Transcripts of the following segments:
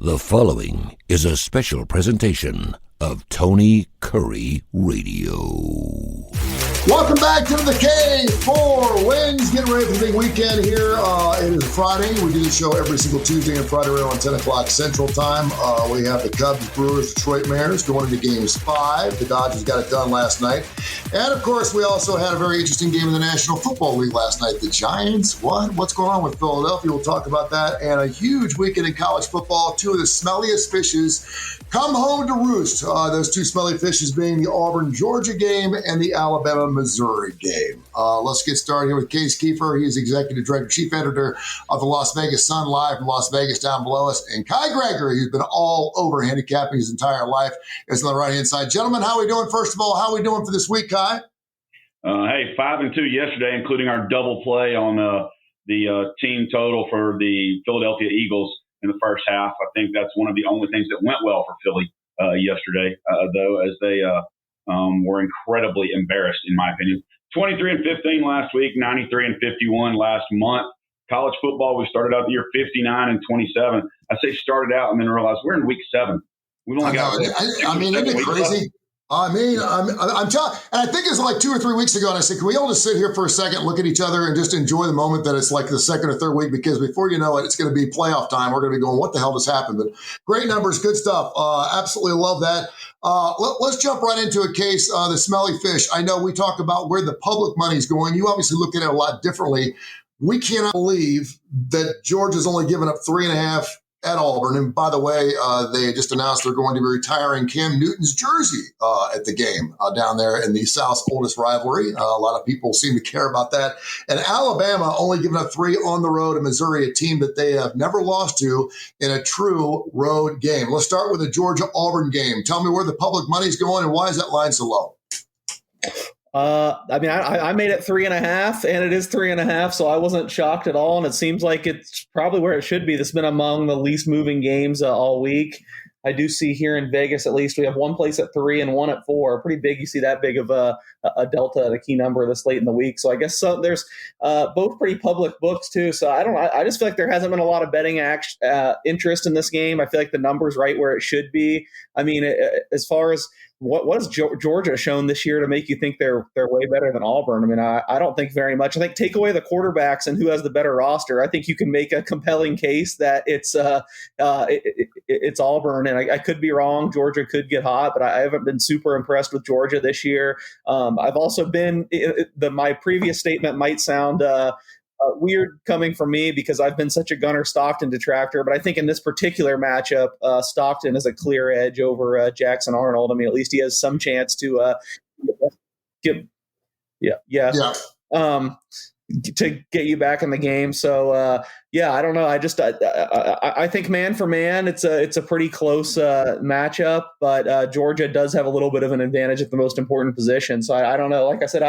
The following is a special presentation of Tony Kurre Radio. Welcome back to the K4Wins. Getting ready for the big weekend here. It is Friday. We do the show every single Tuesday and Friday around 10 o'clock Central Time. We have the Cubs, Brewers, Detroit Mariners going into Games 5. The Dodgers got it done last night. And, of course, we also had a very interesting game in the National Football League last night. The Giants, what's going on with Philadelphia? We'll talk about that. And a huge weekend in college football. Two of the smelliest fishes come home to roost. Those two smelly fishes being the Auburn-Georgia game and the Alabama-Missouri game. Let's get started here with Keefer. He's Executive Director, Chief Editor of the Las Vegas Sun, live from Las Vegas down below us. And Gregory, who's been all over handicapping his entire life, is on the right-hand side. Gentlemen, how are we doing? First of all, how are we doing for this week, Kai? Hey, 5-2 yesterday, including our double play on the team total for the Philadelphia Eagles in the first half. I think that's one of the only things that went well for Philly yesterday, though, as they were incredibly embarrassed, in my opinion. 23-15 last week, 93-51 last month. College football, we started out the year 59-27. I say started out and then realized we're in week 7. We've only got. I mean, isn't it crazy? I'm telling, and I think it's like 2 or 3 weeks ago, and I said, can we all just sit here for a second, look at each other, and just enjoy the moment that it's like the second or third week, because before you know it, it's going to be playoff time. We're going to be going, what the hell just happened? But great numbers, good stuff. Absolutely love that. Let's jump right into a case, the smelly fish. I know we talk about where the public money is going. You obviously look at it a lot differently. We cannot believe that Georgia's only given up 3.5 at Auburn. And by the way, they just announced they're going to be retiring Cam Newton's jersey at the game down there in the South's oldest rivalry. A lot of people seem to care about that. And Alabama only giving up 3 on the road, and Missouri, a team that they have never lost to in a true road game. Let's start with the Georgia-Auburn game. Tell me where the public money's going and why is that line so low? I made it 3.5, and it is 3.5, so I wasn't shocked at all. And it seems like it's probably where it should be. This has been among the least moving games all week. I do see here in Vegas, at least, we have one place at 3 and one at 4. Pretty big. You see that big of a delta, a key number this late in the week. So I guess there's both pretty public books too. So I just feel like there hasn't been a lot of betting interest in this game. I feel like the number's right where it should be. I mean, as far as what has Georgia shown this year to make you think they're way better than Auburn? I mean, I don't think very much. I think take away the quarterbacks and who has the better roster, I think you can make a compelling case that it's Auburn. And I could be wrong. Georgia could get hot, but I haven't been super impressed with Georgia this year. I've also been my previous statement might sound weird coming from me because I've been such a Gunnar Stockton detractor, but I think in this particular matchup, Stockton is a clear edge over Jackson Arnold. I mean, at least he has some chance to to get you back in the game. So I don't know. I think man for man, it's a pretty close matchup, but Georgia does have a little bit of an advantage at the most important position. So I don't know. Like I said,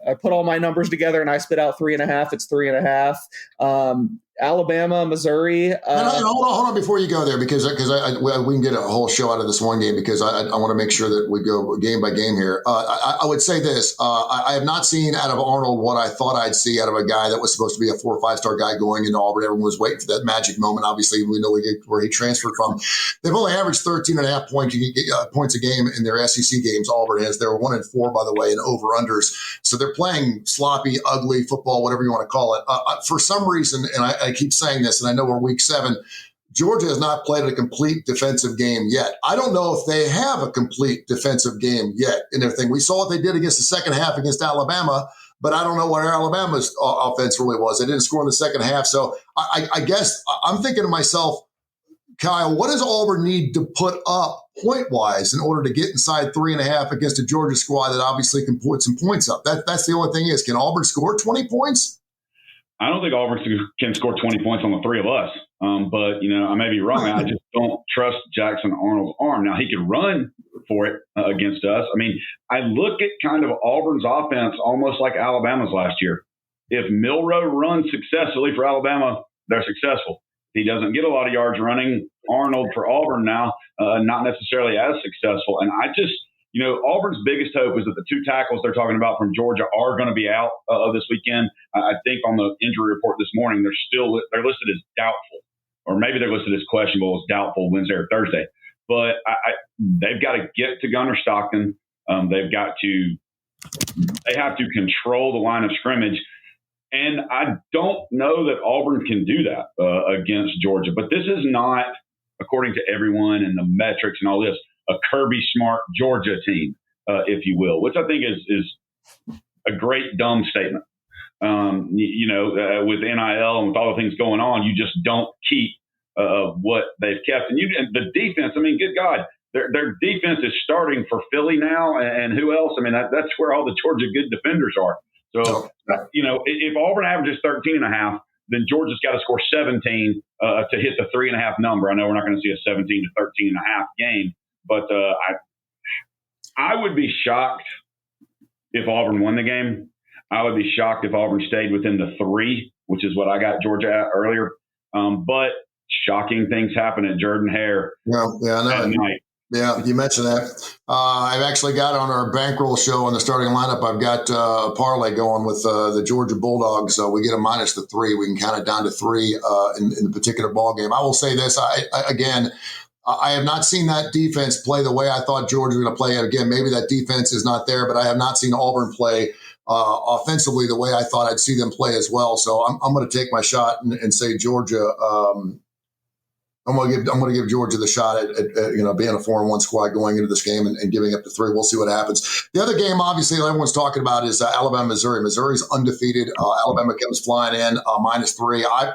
I put all my numbers together and I spit out 3.5. It's 3.5. Alabama, Missouri. Hold on before you go there, because we can get a whole show out of this one game, because I want to make sure that we go game by game here. I would say this. I have not seen out of Arnold what I thought I'd see out of a guy that was supposed to be a 4 or 5-star guy going into Auburn. Everyone was waiting for that magic moment. Obviously, we know where he transferred from. They've only averaged 13.5 points a game in their SEC games. Auburn has. They're 1-4, by the way, in over-unders. So they're playing sloppy, ugly football, whatever you want to call it. For some reason, and I keep saying this, and I know we're week 7, Georgia has not played a complete defensive game yet. I don't know if they have a complete defensive game yet in their thing. We saw what they did against the second half against Alabama, but I don't know what Alabama's offense really was. They didn't score in the second half. So I guess I'm thinking to myself, Kyle, what does Auburn need to put up point-wise in order to get inside 3.5 against a Georgia squad that obviously can put some points up? That's the only thing is, can Auburn score 20 points? I don't think Auburn can score 20 points on the 3 of us. But, I may be wrong. I just don't trust Jackson Arnold's arm. Now, he could run for it against us. I mean, I look at kind of Auburn's offense almost like Alabama's last year. If Milroe runs successfully for Alabama, they're successful. He doesn't get a lot of yards running. Arnold for Auburn now, not necessarily as successful. And I just, Auburn's biggest hope is that the 2 tackles they're talking about from Georgia are going to be out this weekend. I think on the injury report this morning, they're listed as doubtful. or maybe they're listed as questionable, as doubtful Wednesday or Thursday. But they've got to get to Gunner Stockton. They have to control the line of scrimmage. And I don't know that Auburn can do that against Georgia. But this is not, according to everyone and the metrics and all this, a Kirby Smart Georgia team, if you will, which I think is a great dumb statement. With NIL and with all the things going on, you just don't keep what they've kept. And the defense, I mean, good God, their defense is starting for Philly now. And who else? I mean, that's where all the Georgia good defenders are. So, if Auburn averages 13.5, then Georgia's got to score 17 to hit the 3.5 number. I know we're not going to see a 17 to 13.5 game, but I would be shocked if Auburn won the game. I would be shocked if Auburn stayed within the 3, which is what I got Georgia at earlier. But shocking things happen at Jordan-Hare. Yeah, I know. Yeah, you mentioned that. I've actually got on our bankroll show on the starting lineup, I've got a parlay going with the Georgia Bulldogs. So we get a minus the 3. We can count it down to 3 in the particular ball game. I will say this, I have not seen that defense play the way I thought Georgia was going to play it. Again, maybe that defense is not there, but I have not seen Auburn play offensively the way I thought I'd see them play as well. So I'm going to take my shot and say Georgia. I'm going to give Georgia the shot at being a 4-1 squad going into this game and giving up the 3. We'll see what happens. The other game, obviously, that everyone's talking about is Alabama, Missouri. Missouri's undefeated. Alabama comes flying in minus 3. I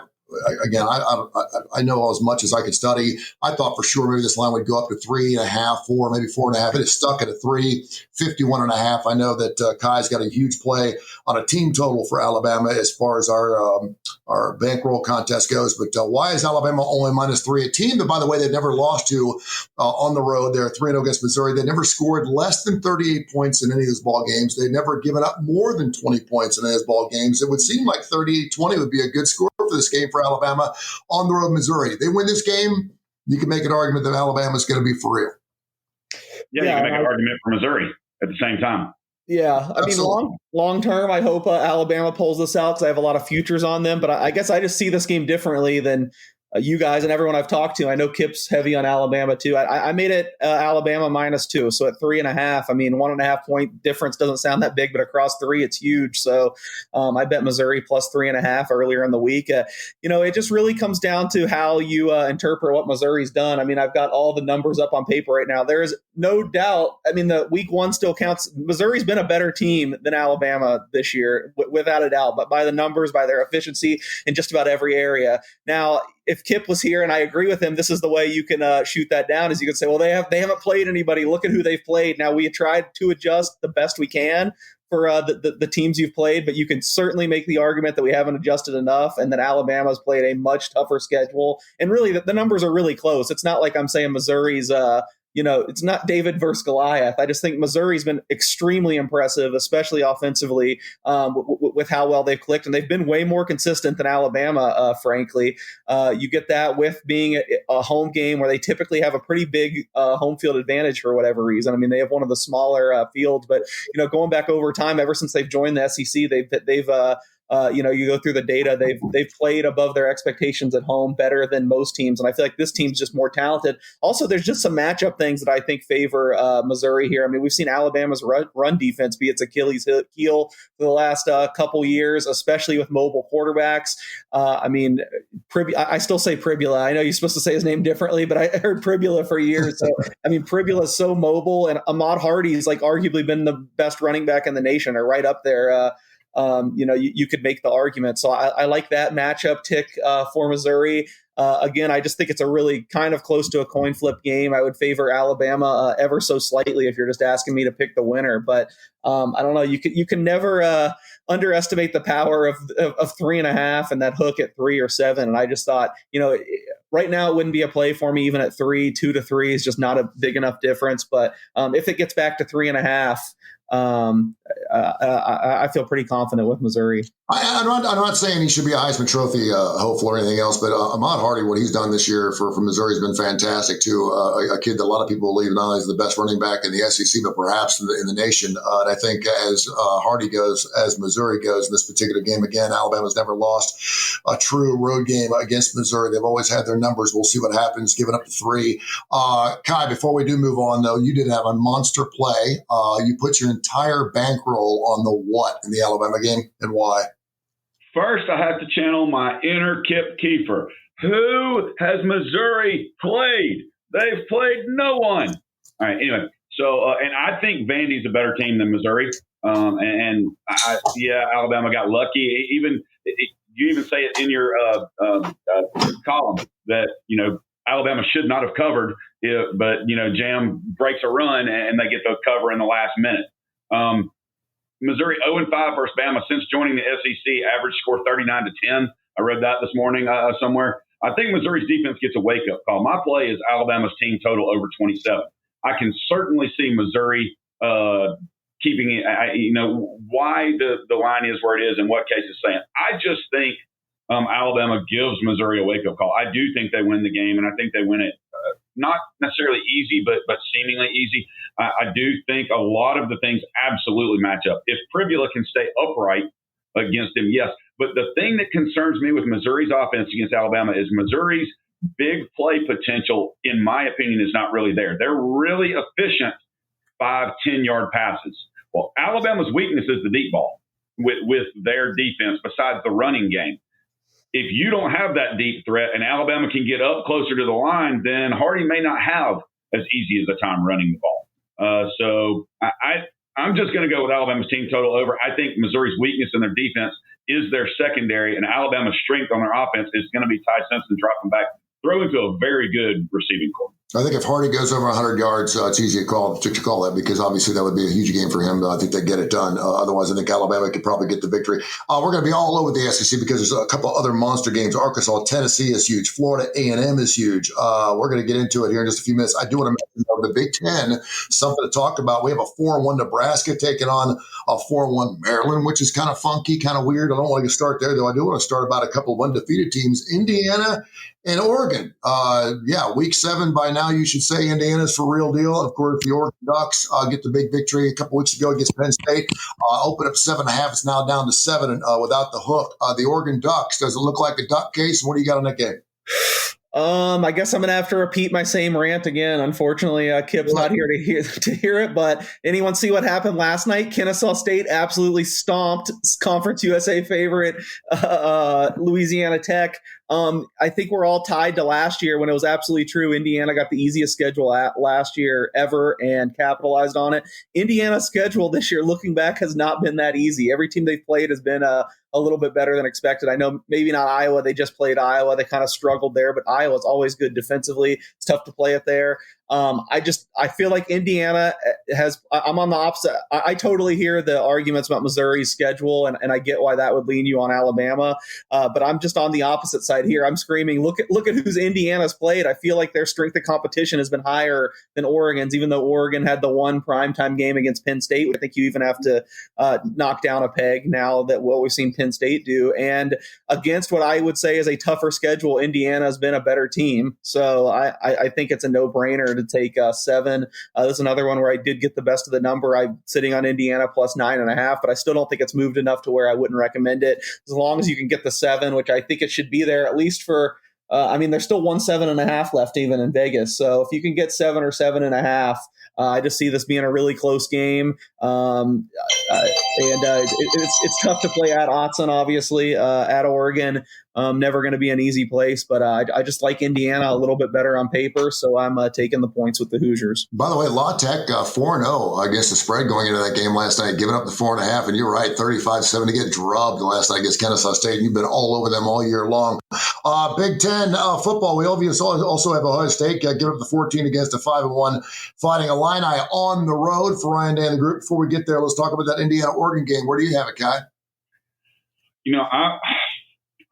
know as much as I could study. I thought for sure maybe this line would go up to 3.5, 4, maybe 4.5. It is stuck at a 3, 51.5. I know that Kai's got a huge play on a team total for Alabama as far as our bankroll contest goes. But why is Alabama only minus 3? A team that, by the way, they've never lost to on the road. They're 3-0 against Missouri. They never scored less than 38 points in any of those ball games. They've never given up more than 20 points in any of those ball games. It would seem like 38-20 would be a good score for this game for Alabama on the road, Missouri. They win this game, you can make an argument that Alabama's going to be for real. Yeah, you can make an argument for Missouri at the same time. Yeah, I mean, long term, I hope Alabama pulls this out because I have a lot of futures on them. But I guess I just see this game differently than you guys and everyone I've talked to. I know Kip's heavy on Alabama too. I made it Alabama minus 2, so at 3.5. I mean, 1.5 point difference doesn't sound that big, but across 3, it's huge. So I bet Missouri plus 3.5 earlier in the week. It just really comes down to how you interpret what Missouri's done. I mean, I've got all the numbers up on paper right now. There is no doubt. I mean, the week 1 still counts. Missouri's been a better team than Alabama this year, without a doubt. But by the numbers, by their efficiency in just about every area. Now, if Kip was here, and I agree with him, this is the way you can shoot that down, is you could say, well, they haven't played anybody. Look at who they've played. Now, we tried to adjust the best we can for the teams you've played, but you can certainly make the argument that we haven't adjusted enough and that Alabama's played a much tougher schedule. And really, the numbers are really close. It's not like I'm saying Missouri's it's not David versus Goliath. I just think Missouri's been extremely impressive, especially offensively, with how well they've clicked. And they've been way more consistent than Alabama, frankly. You get that with being a home game where they typically have a pretty big home field advantage for whatever reason. I mean, they have one of the smaller fields, but, going back over time, ever since they've joined the SEC, they've you go through the data, they've played above their expectations at home better than most teams. And I feel like this team's just more talented. Also, there's just some matchup things that I think favor Missouri here. I mean, we've seen Alabama's run defense be its Achilles heel for the last couple years, especially with mobile quarterbacks. I still say Pribula. I know you're supposed to say his name differently, but I heard Pribula for years. So, I mean, Pribula is so mobile, and Ahmad Hardy's like arguably been the best running back in the nation, or right up there. You could make the argument. So I like that matchup tick for Missouri. Again, I just think it's a really kind of close to a coin flip game. I would favor Alabama ever so slightly if you're just asking me to pick the winner. But I don't know. You can never underestimate the power of 3.5 and that hook at 3 or 7. And I just thought, right now it wouldn't be a play for me even at 3. 2 to 3 is just not a big enough difference. But if it gets back to 3.5, I feel pretty confident with Missouri. I'm not saying he should be a Heisman Trophy hopeful or anything else, but Ahmad Hardy, what he's done this year for Missouri has been fantastic too. A kid that a lot of people believe not only is the best running back in the SEC, but perhaps in the nation. And I think as Hardy goes, as Missouri goes in this particular game, again, Alabama's never lost a true road game against Missouri. They've always had their numbers. We'll see what happens, giving up to 3. Kai, before we do move on, though, you did have a monster play. You put your entire bankroll on the what in the Alabama game, and why? First, I have to channel my inner Kip Keefer. Who has Missouri played? They've played no one. All right, anyway. So, and I think Vandy's a better team than Missouri. Alabama got lucky. You even say it in your column that, Alabama should not have covered, but, Jam breaks a run and they get the cover in the last minute. Missouri 0-5 versus Bama since joining the SEC, average score 39-10. I read that this morning somewhere. I think Missouri's defense gets a wake-up call. My play is Alabama's team total over 27. I can certainly see Missouri keeping it, why the line is where it is and what Case is saying. I just think Alabama gives Missouri a wake-up call. I do think they win the game, and I think they win it not necessarily easy, but seemingly easy. I do think a lot of the things absolutely match up. If Privula can stay upright against him, yes. But the thing that concerns me with Missouri's offense against Alabama is Missouri's big play potential, in my opinion, is not really there. They're really efficient 5-10-yard passes. Well, Alabama's weakness is the deep ball with their defense besides the running game. If you don't have that deep threat and Alabama can get up closer to the line, then Hardy may not have as easy as a time running the ball. So I'm just going to go with Alabama's team total over. I think Missouri's weakness in their defense is their secondary, and Alabama's strength on their offense is going to be Ty Simpson dropping back, throw into a very good receiving corps. I think if Hardy goes over 100 yards, it's easy to call that because obviously that would be a huge game for him. I think they get it done. Otherwise, I think Alabama could probably get the victory. We're going to be all over the SEC because there's a couple other monster games. Arkansas, Tennessee is huge. Florida A&M is huge. We're going to get into it here in just a few minutes. I do want to mention the Big Ten, something to talk about. We have a 4-1 Nebraska taking on a 4-1 Maryland, which is kind of funky, kind of weird. I don't want to start there, though. I do want to start about a couple of undefeated teams, Indiana and Oregon. Week 7 by now, you should say Indiana's for real deal. Of course, the Oregon Ducks get the big victory a couple weeks ago against Penn State. Open up 7.5. It's now down to 7 without the hook. The Oregon Ducks, does it look like a duck case? What do you got on that game? I guess I'm going to have to repeat my same rant again. Unfortunately, Kip's not here to hear it, but anyone see what happened last night? Kennesaw State absolutely stomped Conference USA favorite Louisiana Tech. I think we're all tied to last year when it was absolutely true. Indiana got the easiest schedule last year ever and capitalized on it. Indiana's schedule this year, looking back, has not been that easy. Every team they've played has been a little bit better than expected. I know maybe not Iowa. They just played Iowa. They kind of struggled there, but Iowa's always good defensively. It's tough to play it there. I feel like Indiana I'm on the opposite. I totally hear the arguments about Missouri's schedule, and I get why that would lean you on Alabama. But I'm just on the opposite side here. I'm screaming, look at who's Indiana's played. I feel like their strength of competition has been higher than Oregon's, even though Oregon had the one primetime game against Penn State. I think you even have to knock down a peg now that what we've seen Penn State do. And against what I would say is a tougher schedule, Indiana has been a better team. So I think it's a no-brainer to take 7. This is another one where I did get the best of the number. I'm sitting on Indiana plus 9.5, but I still don't think it's moved enough to where I wouldn't recommend it. As long as you can get the 7, which I think it should be there at least for. There's still 7.5 left even in Vegas. So if you can get 7 or 7.5, I just see this being a really close game. It's tough to play at Autzen, obviously, at Oregon. Never going to be an easy place, but I just like Indiana a little bit better on paper, so I'm taking the points with the Hoosiers. By the way, La Tech 4-0 against the spread going into that game last night, giving up the 4.5, and you're right, 35-7 to get drubbed last night against Kennesaw State, and you've been all over them all year long. Big Ten football, we also have Ohio State giving up the 14 against a 5-1 Fighting Illini on the road for Ryan Day and the group. Before we get there, let's talk about that Indiana-Oregon game. Where do you have it, Kai?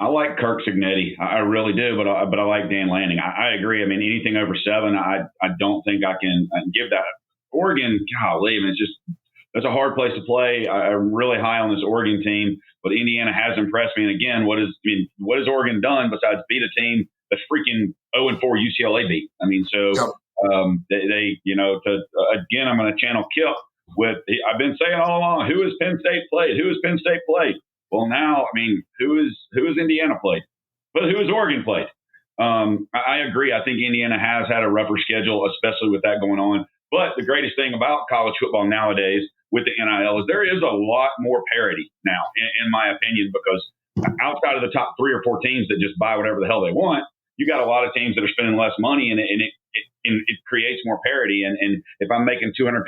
I like Kirk Cignetti. I really do, but I like Dan Lanning. I agree. I mean, anything over 7, I don't think I can give that. Oregon, golly, it's just It's a hard place to play. I'm really high on this Oregon team, but Indiana has impressed me. And again, what has Oregon done besides beat a team that's freaking 0-4 UCLA beat? I mean, so again, I'm going to channel Kip I've been saying all along, who has Penn State played? Who has Penn State played? Well, now, I mean, who has Indiana played? But who has Oregon played? I agree. I think Indiana has had a rougher schedule, especially with that going on. But the greatest thing about college football nowadays with the NIL is there is a lot more parity now, in my opinion, because outside of the top 3 or 4 teams that just buy whatever the hell they want, you got a lot of teams that are spending less money, and it creates more parity. And if I'm making $250,000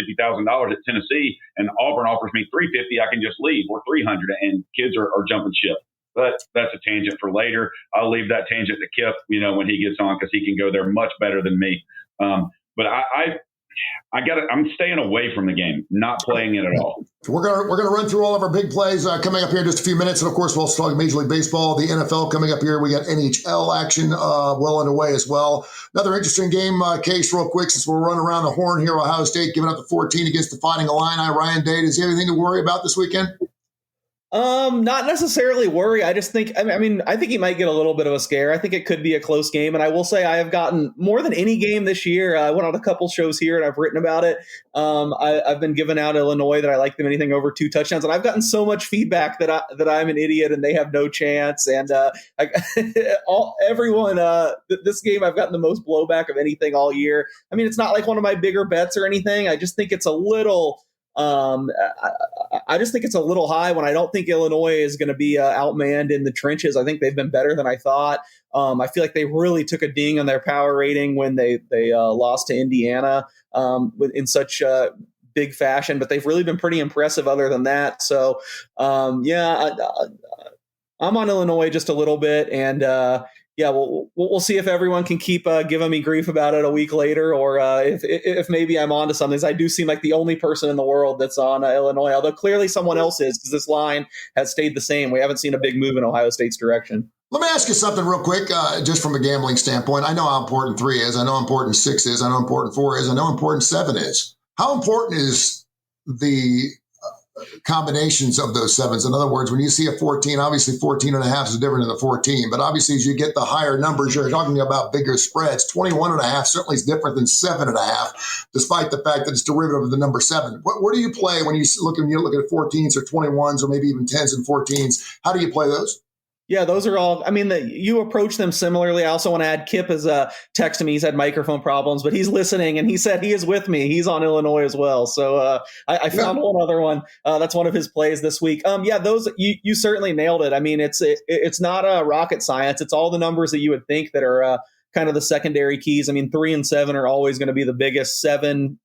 at Tennessee and Auburn offers me $350, I can just leave, or $300, and kids are jumping ship. But that's a tangent for later. I'll leave that tangent to Kip, when he gets on, because he can go there much better than me. But I'm staying away from the game, not playing it at all. We're gonna run through all of our big plays coming up here in just a few minutes, and of course we'll talk Major League Baseball, the NFL coming up here. We got NHL action well underway as well. Another interesting game case, real quick, since we're running around the horn here. Ohio State giving up the 14 against the Fighting Illini. Ryan Day, does he have anything to worry about this weekend? Not necessarily worry. I just think, I think he might get a little bit of a scare. I think it could be a close game. And I will say I have gotten more than any game this year. I went on a couple shows here and I've written about it. I've been giving out Illinois that I like them anything over 2 touchdowns. And I've gotten so much feedback that I'm an idiot and they have no chance. And everyone, this game, I've gotten the most blowback of anything all year. I mean, it's not like one of my bigger bets or anything. I just think it's a little... I just think it's a little high when I don't think Illinois is going to be outmanned in the trenches. I think they've been better than I thought. I feel like they really took a ding on their power rating when they lost to Indiana in such big fashion, but they've really been pretty impressive other than that. So, I'm on Illinois just a little bit, and we'll see if everyone can keep giving me grief about it a week later, or if maybe I'm onto something. I do seem like the only person in the world that's on Illinois, although clearly someone else is, because this line has stayed the same. We haven't seen a big move in Ohio State's direction. Let me ask you something real quick, just from a gambling standpoint. I know how important 3 is. I know how important 6 is. I know how important 4 is. I know how important 7 is. How important is the combinations of those 7s? In other words, when you see a 14, obviously 14.5 is different than the 14, but obviously as you get the higher numbers, you're talking about bigger spreads. 21.5 certainly is different than 7.5, despite the fact that it's derivative of the number 7. Where do you play when you look at 14s or 21s or maybe even 10s and 14s? How do you play those? Yeah, those are all, you approach them similarly. I also want to add, Kip has texted me. He's had microphone problems, but he's listening, and he said he is with me. He's on Illinois as well. So I found one other one. That's one of his plays this week. Those, you certainly nailed it. It's not rocket science. It's all the numbers that you would think that are kind of the secondary keys. 3 and 7 are always going to be the biggest. 7,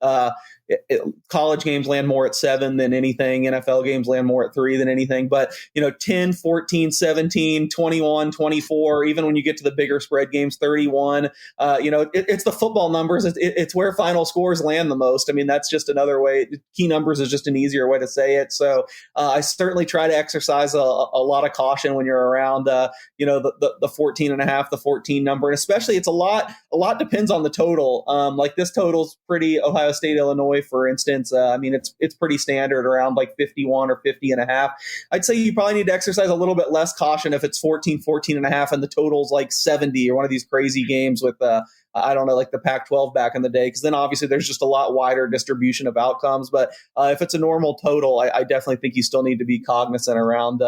college games land more at 7 than anything. NFL games land more at 3 than anything. But, 10, 14, 17, 21, 24, even when you get to the bigger spread games, 31, it's the football numbers. It's where final scores land the most. That's just another way. Key numbers is just an easier way to say it. So I certainly try to exercise a lot of caution when you're around, the 14.5, the 14 number. And especially it's a lot depends on the total. Like this total's pretty Ohio State, Illinois, for instance. It's pretty standard around like 51 or 50.5. I'd say you probably need to exercise a little bit less caution if it's 14.5 and the total's like 70 or one of these crazy games with like the Pac-12 back in the day, because then obviously there's just a lot wider distribution of outcomes. But if it's a normal total, I definitely think you still need to be cognizant around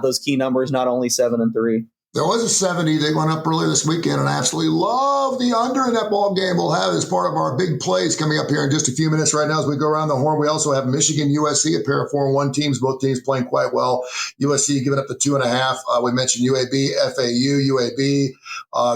those key numbers, not only 7 and 3. There was a 70. They went up earlier this weekend, and I absolutely love the under in that ball game. We'll have as part of our big plays coming up here in just a few minutes. Right now, as we go around the horn, we also have Michigan, USC, a pair of 4-1 teams. Both teams playing quite well. USC giving up the 2.5. We mentioned UAB, FAU, UAB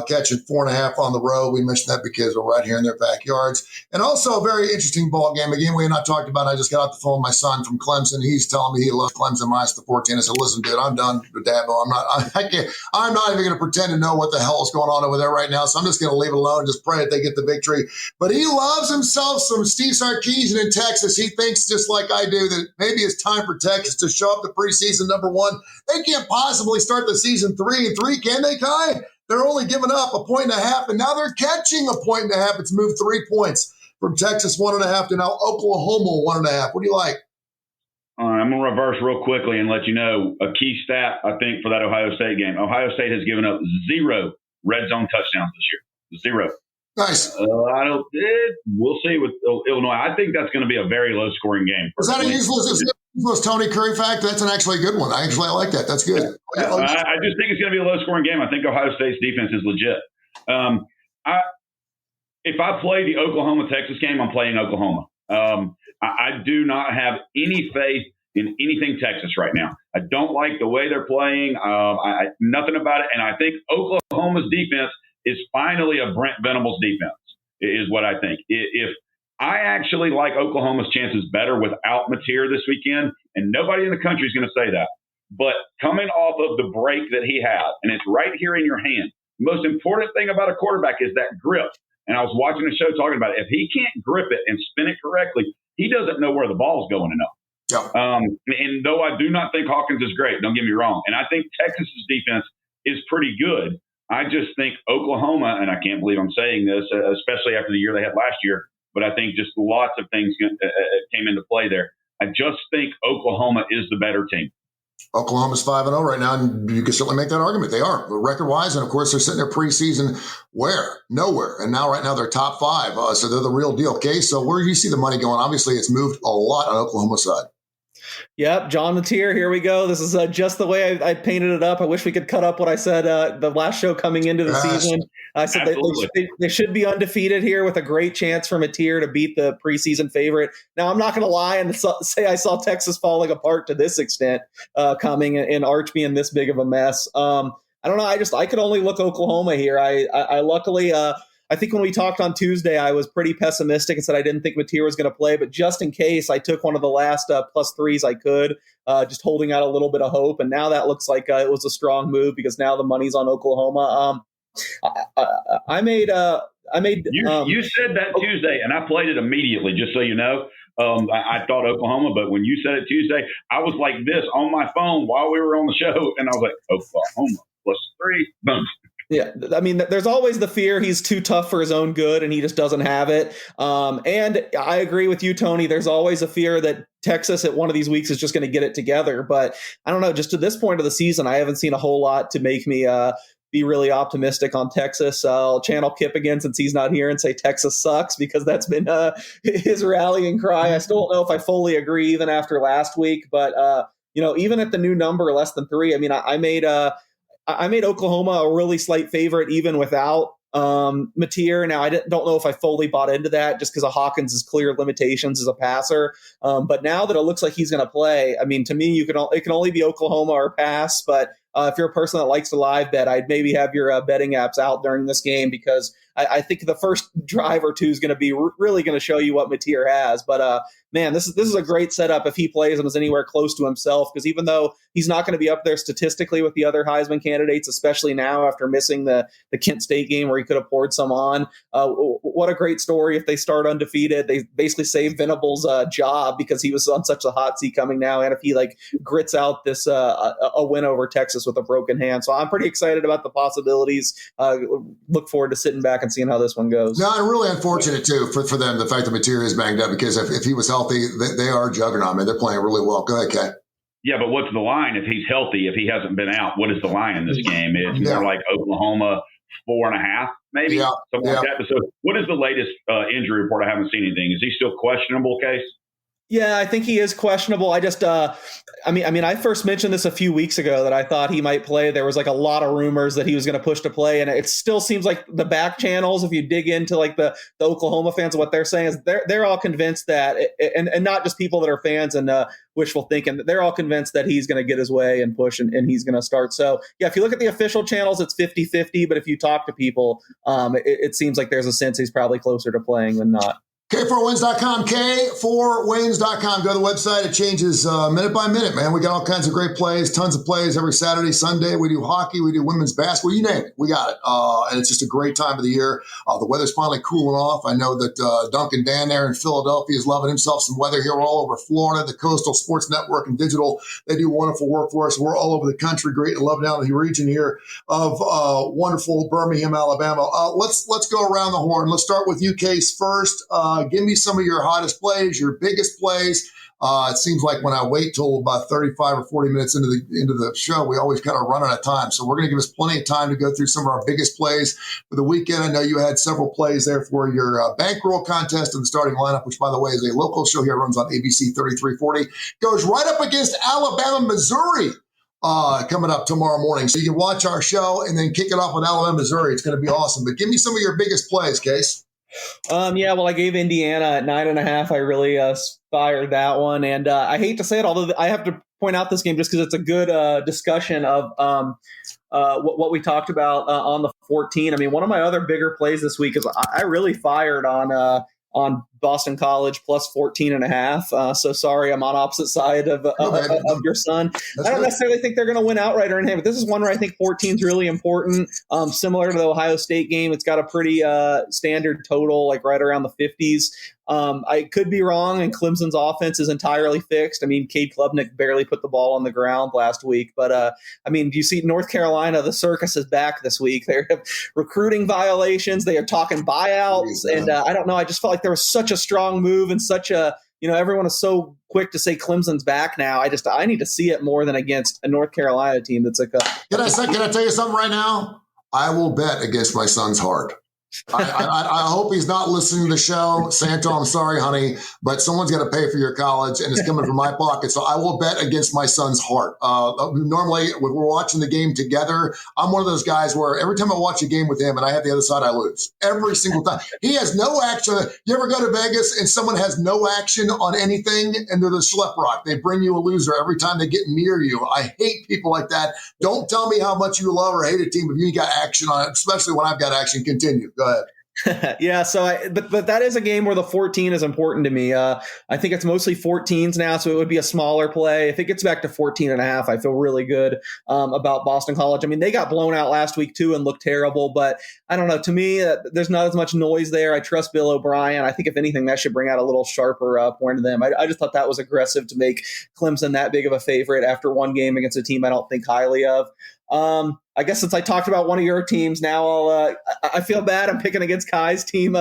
catching 4.5 on the road. We mentioned that because we're right here in their backyards. And also a very interesting ball game. Again, we have not talked about it. I just got off the phone with my son from Clemson. He's telling me he loves Clemson minus the 14. I said, listen, dude, I'm done with Dabo. I'm not even going to pretend to know what the hell is going on over there right now, so I'm just going to leave it alone and just pray that they get the victory. But he loves himself some Steve Sarkisian in Texas. He thinks, just like I do, that maybe it's time for Texas to show up to preseason number 1. They can't possibly start the season 3-3, can they, Kai? They're only giving up 1.5, and now they're catching 1.5. It's moved 3 points from Texas 1.5 to now Oklahoma 1.5. What do you like? All right, I'm going to reverse real quickly and let you know a key stat, I think, for that Ohio State game. Ohio State has given up 0 red zone touchdowns this year. 0. Nice. We'll see with Illinois. I think that's going to be a very low-scoring game. Is that a useless Tony Curry fact? That's an actually good one. I like that. That's good. I just think it's going to be a low-scoring game. I think Ohio State's defense is legit. If I play the Oklahoma-Texas game, I'm playing Oklahoma. I do not have any faith in anything Texas right now. I don't like the way they're playing. Nothing about it. And I think Oklahoma's defense is finally a Brent Venables defense, is what I think. If I actually like Oklahoma's chances better without Mateer this weekend, and nobody in the country is going to say that. But coming off of the break that he had, and it's right here in your hand, the most important thing about a quarterback is that grip. And I was watching the show talking about it. If he can't grip it and spin it correctly, he doesn't know where the ball's going enough. Yeah. And though I do not think Hawkins is great, don't get me wrong, and I think Texas's defense is pretty good, I just think Oklahoma, and I can't believe I'm saying this, especially after the year they had last year, but I think just lots of things came into play there. I just think Oklahoma is the better team. Oklahoma's 5-0 right now, and you can certainly make that argument. They are record-wise, and of course they're sitting there preseason where? Nowhere. And now right now they're top 5, so they're the real deal. Okay, so where do you see the money going? Obviously, it's moved a lot on Oklahoma's side. Yep, John Mateer, here we go. This is just the way I painted it up. I wish we could cut up what I said the last show coming into the season. I said they should be undefeated here with a great chance for Mateer to beat the preseason favorite. Now, I'm not going to lie and say I saw Texas falling apart to this extent coming and Arch being this big of a mess. I don't know. I could only look Oklahoma here. I luckily I think when we talked on Tuesday, I was pretty pessimistic and said I didn't think Mateer was going to play. But just in case, I took one of the last +3s I could, just holding out a little bit of hope. And now that looks like it was a strong move because now the money's on Oklahoma. I made. You said that Tuesday, and I played it immediately, just so you know. I thought Oklahoma, but when you said it Tuesday, I was like this on my phone while we were on the show, and I was like, Oklahoma +3, boom. Yeah, I mean, there's always the fear he's too tough for his own good and he just doesn't have it. And I agree with you, Tony. There's always a fear that Texas at one of these weeks is just going to get it together. But I don't know, just to this point of the season, I haven't seen a whole lot to make me be really optimistic on Texas. I'll channel Kip again since he's not here and say Texas sucks because that's been his rallying cry. I still don't know if I fully agree even after last week. But, even at the new number, less than 3, I mean, I made Oklahoma a really slight favorite even without Mateer. Now, I don't know if I fully bought into that just because of Hawkins' clear limitations as a passer. But now that it looks like he's going to play, I mean, to me, it can only be Oklahoma or pass. But if you're a person that likes to live bet, I'd maybe have your betting apps out during this game because I think the first drive or two is going to be really going to show you what Mateer has. But man, this is a great setup if he plays and is anywhere close to himself, because even though he's not going to be up there statistically with the other Heisman candidates, especially now after missing the Kent State game where he could have poured some on, what a great story if they start undefeated. They basically saved Venables' job because he was on such a hot seat coming now, and if he grits out this a win over Texas with a broken hand. So I'm pretty excited about the possibilities. Look forward to sitting back and seeing how this one goes. No, and really unfortunate too for them, the fact that Mateer is banged up, because if he was healthy, they are a juggernaut. I mean, they're playing really well. Go ahead, Kat. Yeah, but what's the line if he's healthy? If he hasn't been out, what is the line in this game? It's more like Oklahoma 4.5, maybe something like that. So, what is the latest injury report? I haven't seen anything. Is he still questionable, Case? Yeah, I think he is questionable. I just, I I first mentioned this a few weeks ago that I thought he might play. There was a lot of rumors that he was going to push to play, and it still seems like the back channels, if you dig into the Oklahoma fans, what they're saying is they're all convinced that, and not just people that are fans and wishful thinking, they're all convinced that he's going to get his way and push and he's going to start. So yeah, if you look at the official channels, it's 50-50, but if you talk to people, it seems like there's a sense he's probably closer to playing than not. K4Wins.com, K4Wins.com. Go to the website. It changes minute by minute, man. We got all kinds of great plays, tons of plays every Saturday, Sunday. We do hockey. We do women's basketball. You name it. We got it. And it's just a great time of the year. The weather's finally cooling off. I know that Duncan Dan there in Philadelphia is loving himself some weather here. We're all over Florida. The Coastal Sports Network and Digital, they do wonderful work for us. We're all over the country. Great to love down the region here of wonderful Birmingham, Alabama. Let's go around the horn. Let's start with you, Case, first. Give me some of your hottest plays, your biggest plays. It seems like when I wait till about 35 or 40 minutes into the show, we always kind of run out of time. So we're going to give us plenty of time to go through some of our biggest plays for the weekend. I know you had several plays there for your bankroll contest and the starting lineup, which, by the way, is a local show here, runs on ABC 3340. Goes right up against Alabama, Missouri. Coming up tomorrow morning. So you can watch our show and then kick it off with Alabama, Missouri. It's going to be awesome. But give me some of your biggest plays, Case. I gave Indiana at 9.5. I really fired that one. And I hate to say it, although I have to point out this game just because it's a good discussion of what we talked about on the 14. I mean, one of my other bigger plays this week is I really fired on Boston College plus 14.5. So sorry, I'm on opposite side of your son. I don't necessarily think they're going to win outright or anything, but this is one where I think 14 is really important. Similar to the Ohio State game, it's got a pretty standard total, like right around the 50s. I could be wrong, and Clemson's offense is entirely fixed. I mean, Cade Klubnik barely put the ball on the ground last week. But, do you see North Carolina, the circus is back this week. They have recruiting violations. They are talking buyouts. And I don't know. I just felt like there was such a strong move and such a, everyone is so quick to say Clemson's back now. I need to see it more than against a North Carolina team that's like a. Can I tell you something right now? I will bet against my son's heart. I hope he's not listening to the show. Santo, I'm sorry, honey, but someone's got to pay for your college, and it's coming from my pocket. So I will bet against my son's heart. Normally, when we're watching the game together, I'm one of those guys where every time I watch a game with him and I have the other side, I lose. Every single time. He has no action. You ever go to Vegas and someone has no action on anything, and they're the schlep rock? They bring you a loser every time they get near you. I hate people like that. Don't tell me how much you love or hate a team if you ain't got action on it, especially when I've got action. Continue. Go ahead. Yeah, but that is a game where the 14 is important to me. I think it's mostly 14s now, so it would be a smaller play. If it gets back to 14.5, I feel really good about Boston College. I mean, they got blown out last week too and looked terrible, but I don't know. To me, there's not as much noise there. I trust Bill O'Brien. I think if anything, that should bring out a little sharper point to them. I just thought that was aggressive to make Clemson that big of a favorite after one game against a team I don't think highly of. I guess since I talked about one of your teams, now I feel bad. I'm picking against Kai's team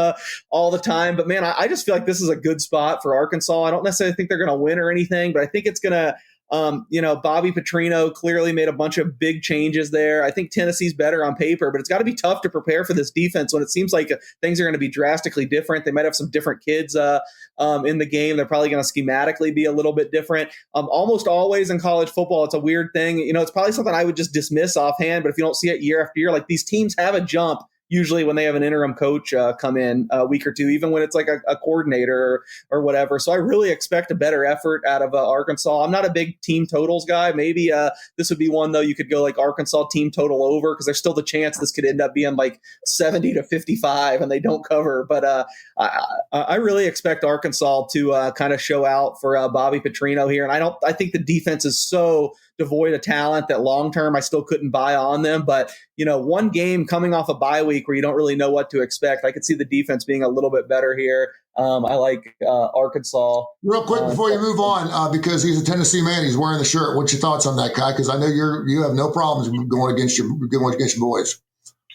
all the time. But, man, I just feel like this is a good spot for Arkansas. I don't necessarily think they're going to win or anything, but I think it's going to Bobby Petrino clearly made a bunch of big changes there. I think Tennessee's better on paper, but it's got to be tough to prepare for this defense when it seems like things are going to be drastically different. They might have some different kids in the game. They're probably going to schematically be a little bit different. Almost always in college football, it's a weird thing. It's probably something I would just dismiss offhand, but if you don't see it year after year, like these teams have a jump usually when they have an interim coach come in a week or two, even when it's like a coordinator or whatever. So I really expect a better effort out of Arkansas. I'm not a big team totals guy. Maybe this would be one, though, you could go like Arkansas team total over, because there's still the chance this could end up being like 70-55 and they don't cover. But I really expect Arkansas to kind of show out for Bobby Petrino here. And I think the defense is so devoid of talent that long term I still couldn't buy on them. But one game coming off a bye week where you don't really know what to expect, I could see the defense being a little bit better here. I like Arkansas. Real quick before you move on, because he's a Tennessee man, he's wearing the shirt. What's your thoughts on that, Kai? Because I know you have no problems going against your boys.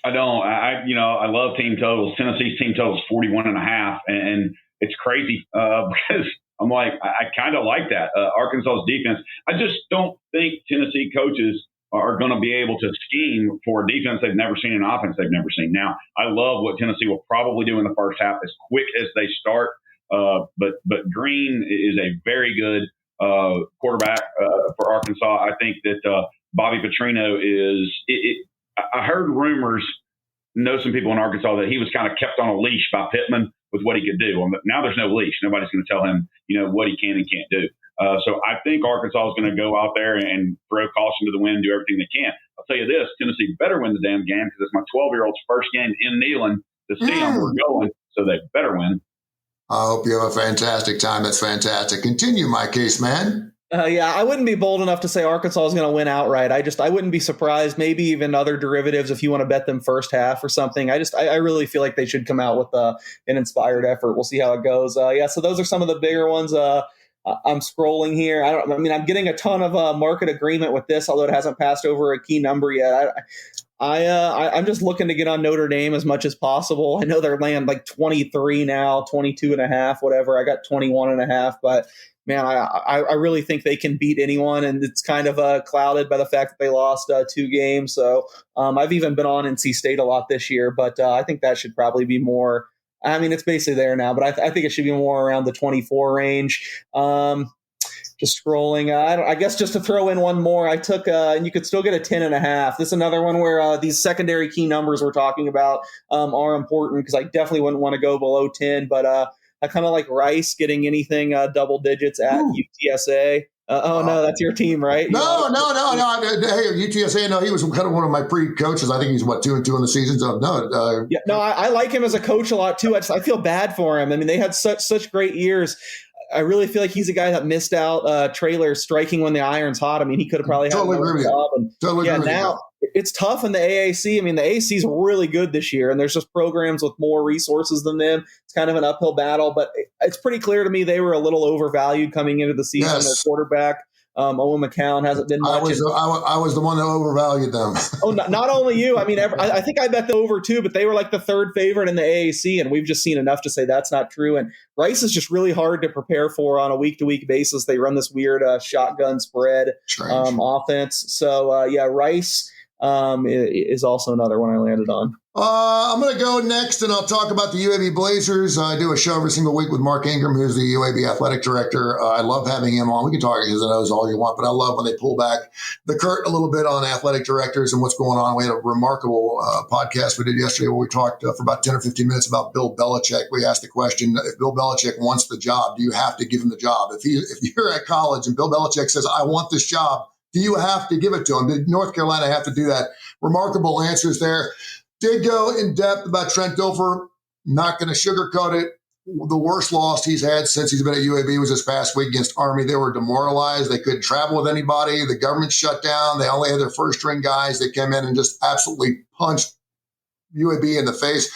I don't. I love team totals. Tennessee's team total is 41.5, and it's crazy because I'm like, I kind of like that. Arkansas's defense. I just don't think Tennessee coaches are going to be able to scheme for a defense they've never seen, an offense they've never seen. Now, I love what Tennessee will probably do in the first half as quick as they start. But Green is a very good quarterback for Arkansas. I think that Bobby Petrino is I heard rumors, know some people in Arkansas, that he was kind of kept on a leash by Pittman with what he could do. Now there's no leash. Nobody's going to tell him, what he can and can't do. So I think Arkansas is going to go out there and throw caution to the wind, do everything they can. I'll tell you this, Tennessee better win the damn game because it's my 12-year-old's first game in Neyland to see them. We're going, so they better win. I hope you have a fantastic time. That's fantastic. Continue, my case, man. I wouldn't be bold enough to say Arkansas is going to win outright. I wouldn't be surprised. Maybe even other derivatives if you want to bet them first half or something. I really feel like they should come out with an inspired effort. We'll see how it goes. So those are some of the bigger ones. I'm scrolling here. I'm getting a ton of market agreement with this, although it hasn't passed over a key number yet. I'm just looking to get on Notre Dame as much as possible. I know they're laying like 23 now, 22.5, whatever. I got 21.5, but man, I really think they can beat anyone, and it's kind of clouded by the fact that they lost 2 games. So I've even been on NC State a lot this year, but I think that should probably be more. I mean, it's basically there now, but I think it should be more around the 24 range. Just scrolling. I guess just to throw in one more, I took, and you could still get a 10.5. This is another one where these secondary key numbers we're talking about are important, because I definitely wouldn't want to go below 10, but I kind of like Rice getting anything double digits at UTSA. No, that's your team, right? No. Hey, UTSA. No, he was kind of one of my pre-coaches. I think he's 2-2 in the season. So I like him as a coach a lot too. I feel bad for him. I mean, they had such great years. I really feel like he's a guy that missed out. Traylor striking when the iron's hot. I mean, he could have probably had a job. And now it's tough in the AAC. I mean, the AAC is really good this year, and there's just programs with more resources than them. It's kind of an uphill battle, but it's pretty clear to me they were a little overvalued coming into the season. Yes. Their quarterback, Owen McCown, hasn't been much. I was the one that overvalued them. Not only you. I mean, I think I bet the over too, but they were like the 3rd favorite in the AAC, and we've just seen enough to say that's not true. And Rice is just really hard to prepare for on a week-to-week basis. They run this weird shotgun spread offense. So, Rice is also another one I landed on. I'm going to go next, and I'll talk about the UAB Blazers. I do a show every single week with Mark Ingram, who's the UAB athletic director. I love having him on. We can talk his nose all you want, but I love when they pull back the curtain a little bit on athletic directors and what's going on. We had a remarkable podcast we did yesterday where we talked for about 10 or 15 minutes about Bill Belichick. We asked the question, if Bill Belichick wants the job, do you have to give him the job? If you're at college and Bill Belichick says, I want this job, do you have to give it to him? Did North Carolina have to do that? Remarkable answers there. Did go in depth about Trent Dilfer. Not going to sugarcoat it. The worst loss he's had since he's been at UAB was this past week against Army. They were demoralized. They couldn't travel with anybody. The government shut down. They only had their first-string guys. They came in and just absolutely punched UAB in the face.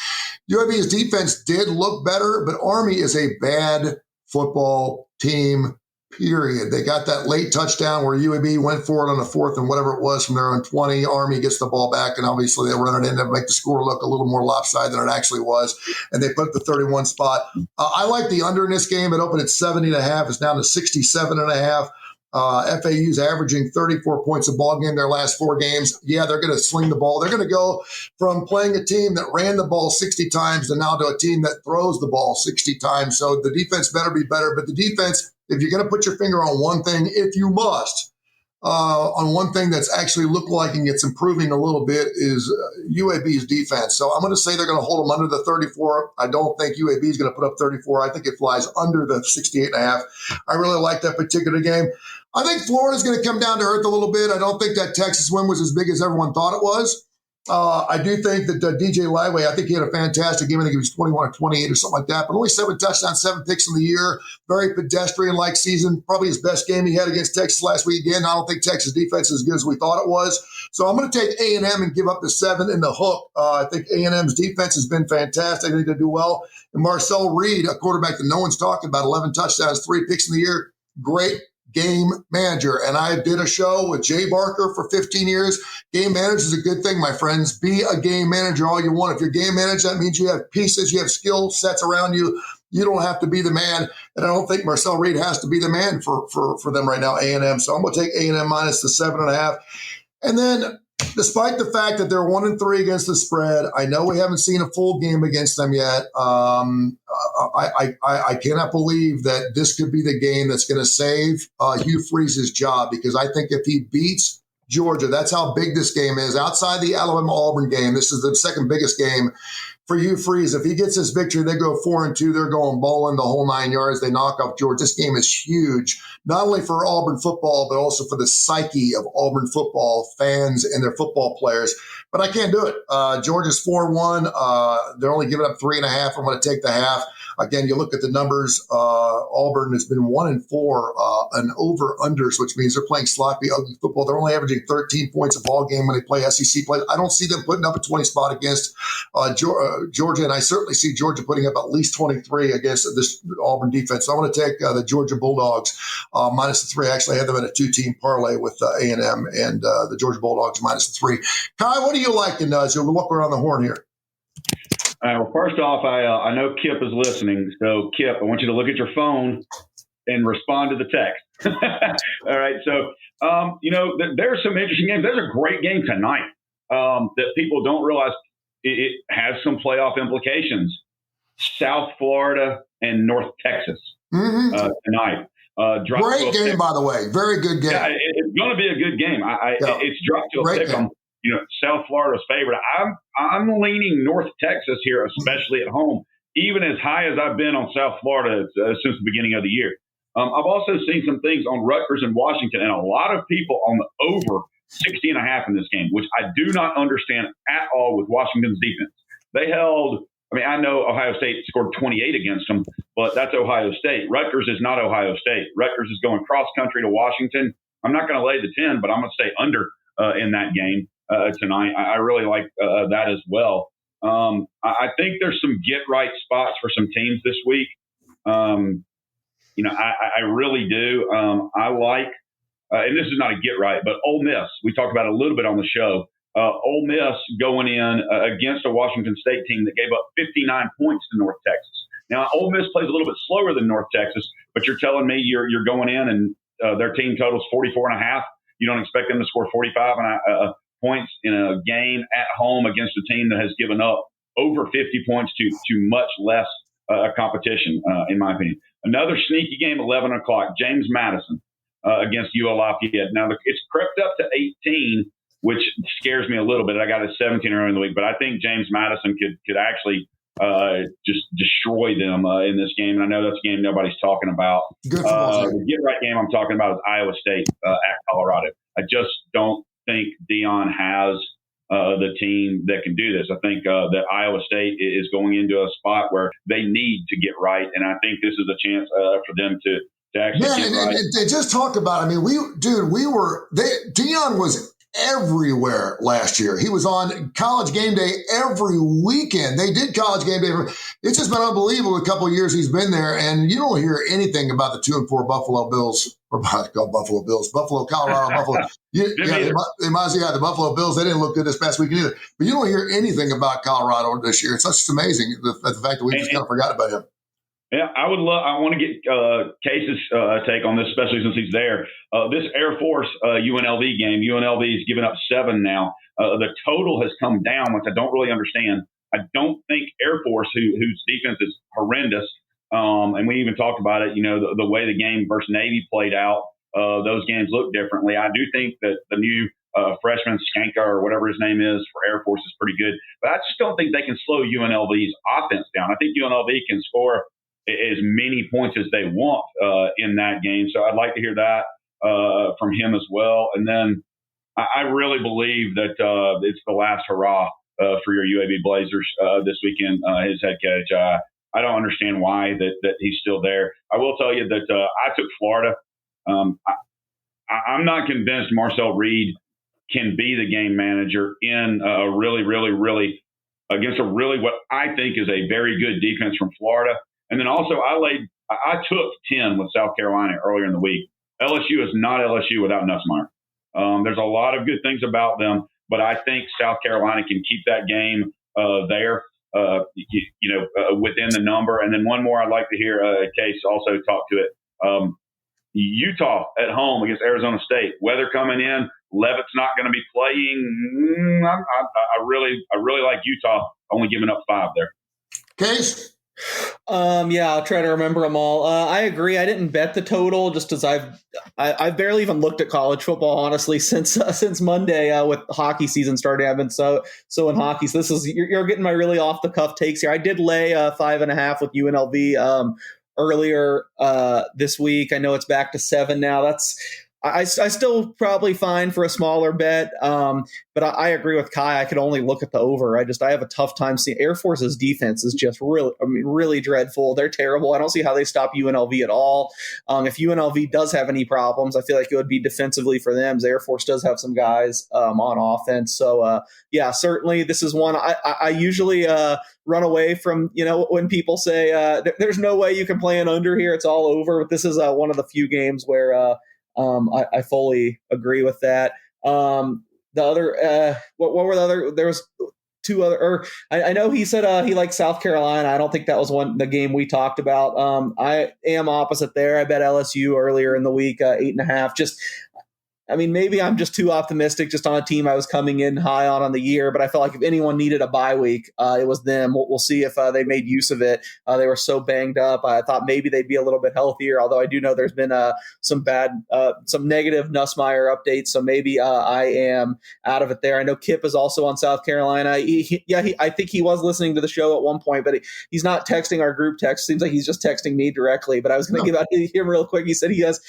UAB's defense did look better, but Army is a bad football team, period. They got that late touchdown where UAB went for it on the 4th and whatever it was from their own 20. Army gets the ball back, and obviously they run it in to make the score look a little more lopsided than it actually was, and they put the 31 spot. I like the under in this game. It opened at 70.5. It's down to 67.5. FAU's averaging 34 points a ball game their last 4 games. Yeah, they're going to sling the ball. They're going to go from playing a team that ran the ball 60 times to now to a team that throws the ball 60 times. So the defense better be better. But the defense, if you're going to put your finger on one thing, if you must, on one thing that's actually looked like and it's improving a little bit is UAB's defense. So I'm going to say they're going to hold them under the 34. I don't think UAB is going to put up 34. I think it flies under the 68.5. I really like that particular game. I think Florida's going to come down to earth a little bit. I don't think that Texas win was as big as everyone thought it was. I do think that DJ Liveway, I think he had a fantastic game. I think he was 21 or 28 or something like that, but only 7 touchdowns, 7 picks in the year. Very pedestrian-like season. Probably his best game he had against Texas last week. Again, I don't think Texas defense is as good as we thought it was. So I'm going to take A&M and give up the 7 in the hook. I think A&M's defense has been fantastic. I think they do well. And Marcel Reed, a quarterback that no one's talking about, 11 touchdowns, 3 picks in the year. Great game manager. And I did a show with Jay Barker for 15 years. Game manager is a good thing, my friends. Be a game manager all you want. If you're game manager, that means you have pieces, you have skill sets around you. You don't have to be the man. And I don't think Marcel Reed has to be the man for them right now, A&M. So I'm going to take A&M minus the 7.5. And then despite the fact that they're 1-3 against the spread, I know we haven't seen a full game against them yet. I cannot believe that this could be the game that's going to save Hugh Freeze's job, because I think if he beats Georgia, that's how big this game is. Outside the Alabama-Auburn game, this is the second biggest game for Hugh Freeze. If he gets this victory, they go 4-2. They're going bowling the whole 9 yards. They knock off Georgia. This game is huge, not only for Auburn football, but also for the psyche of Auburn football fans and their football players. But I can't do it. Georgia's 4-1. They're only giving up 3.5. I'm going to take the half. Again, you look at the numbers. Auburn has been 1-4 and over-unders, which means they're playing sloppy, ugly football. They're only averaging 13 points a ball game when they play SEC play. I don't see them putting up a 20 spot against Georgia, and I certainly see Georgia putting up at least 23 against this Auburn defense. So I'm going to take the Georgia Bulldogs minus the 3. Actually, I had them in a 2-team parlay with A&M and the Georgia Bulldogs minus the 3. Kai, what are you liking as you look around the horn here? Well, first off, I know Kip is listening. So, Kip, I want you to look at your phone and respond to the text. All right. So, there are some interesting games. There's a great game tonight that people don't realize it has some playoff implications. South Florida and North Texas tonight. Great game, by the way. Very good game. Yeah, it's going to be a good game. It's dropped to a pick 'em. South Florida's favorite. I'm leaning North Texas here, especially at home, even as high as I've been on South Florida since the beginning of the year. I've also seen some things on Rutgers and Washington, and a lot of people on the over 60.5 in this game, which I do not understand at all with Washington's defense. They held. I know Ohio State scored 28 against them, but that's Ohio State. Rutgers is not Ohio State. Rutgers is going cross country to Washington. I'm not going to lay the 10, but I'm going to stay under in that game tonight. I really like that as well. I think there's some get right spots for some teams this week. I really do. I like, and this is not a get right, but Ole Miss. We talked about it a little bit on the show. Ole Miss going in against a Washington State team that gave up 59 points to North Texas. Now, Ole Miss plays a little bit slower than North Texas, but you're telling me you're going in and their team totals 44.5. You don't expect them to score 45 points in a game at home against a team that has given up over 50 points to much less competition, in my opinion. Another sneaky game, 11 o'clock, James Madison against UL Lafayette. Now, it's crept up to 18, which scares me a little bit. I got a 17 early in the week, but I think James Madison could actually just destroy them in this game. And I know that's a game nobody's talking about. The get-right game I'm talking about is Iowa State at Colorado. I just don't think Deion has the team that can do this. I think that Iowa State is going into a spot where they need to get right, and I think this is a chance for them to actually get right. And they just talked about. Deion was everywhere last year. He was on College Game Day every weekend. They did College Game Day. It's just been unbelievable. A couple of years he's been there, and you don't hear anything about the 2-4 Buffalo Bills. Or Buffalo Bills, Colorado, Buffalo. The Buffalo Bills. They didn't look good this past weekend either. But you don't hear anything about Colorado this year. It's just amazing the fact that we just kind of forgot about him. Yeah, I want to get Case's take on this, especially since he's there. This Air Force UNLV game, UNLV is giving up 7 now. The total has come down, which I don't really understand. I don't think Air Force, whose defense is horrendous, and we even talked about it, the way the game versus Navy played out, those games look differently. I do think that the new freshman Skanka or whatever his name is for Air Force is pretty good, but I just don't think they can slow UNLV's offense down. I think UNLV can score as many points as they want in that game. So I'd like to hear that from him as well. And then I really believe that it's the last hurrah for your UAB Blazers this weekend, his head coach. I don't understand why that he's still there. I will tell you that I took Florida. I'm not convinced Marcel Reed can be the game manager in a really, really, really against a really what I think is a very good defense from Florida. And then also I took 10 with South Carolina earlier in the week. LSU is not LSU without Nussmeier. There's a lot of good things about them, but I think South Carolina can keep that game there, within the number. And then one more I'd like to hear Case also talk to it. Utah at home against Arizona State. Weather coming in. Levitt's not going to be playing. I really like Utah only giving up 5 there. Case? I'll try to remember them all. I agree. I didn't bet the total just as I've barely even looked at college football, honestly, since Monday with hockey season starting. I've been so in hockey. So this is, you're getting my really off the cuff takes here. I did lay 5.5 with UNLV earlier this week. I know it's back to 7 now. I still probably fine for a smaller bet, but I agree with Kai. I could only look at the over. I have a tough time seeing Air Force's defense is just really dreadful. They're terrible. I don't see how they stop UNLV at all. If UNLV does have any problems, I feel like it would be defensively for them. Air Force does have some guys on offense. So certainly this is one I usually run away from. When people say there's no way you can play an under here, it's all over. But this is one of the few games where I fully agree with that. The other, what were the other? There was two other, or I know he said he likes South Carolina. I don't think that was the game we talked about. I am opposite there. I bet LSU earlier in the week, 8.5. Maybe I'm just too optimistic just on a team I was coming in high on the year, but I felt like if anyone needed a bye week, it was them. We'll see if they made use of it. They were so banged up. I thought maybe they'd be a little bit healthier, although I do know there's been some negative Nussmeier updates, so maybe I am out of it there. I know Kip is also on South Carolina. I think he was listening to the show at one point, but he's not texting our group text. Seems like he's just texting me directly, but I was going to give out to him real quick. He said he has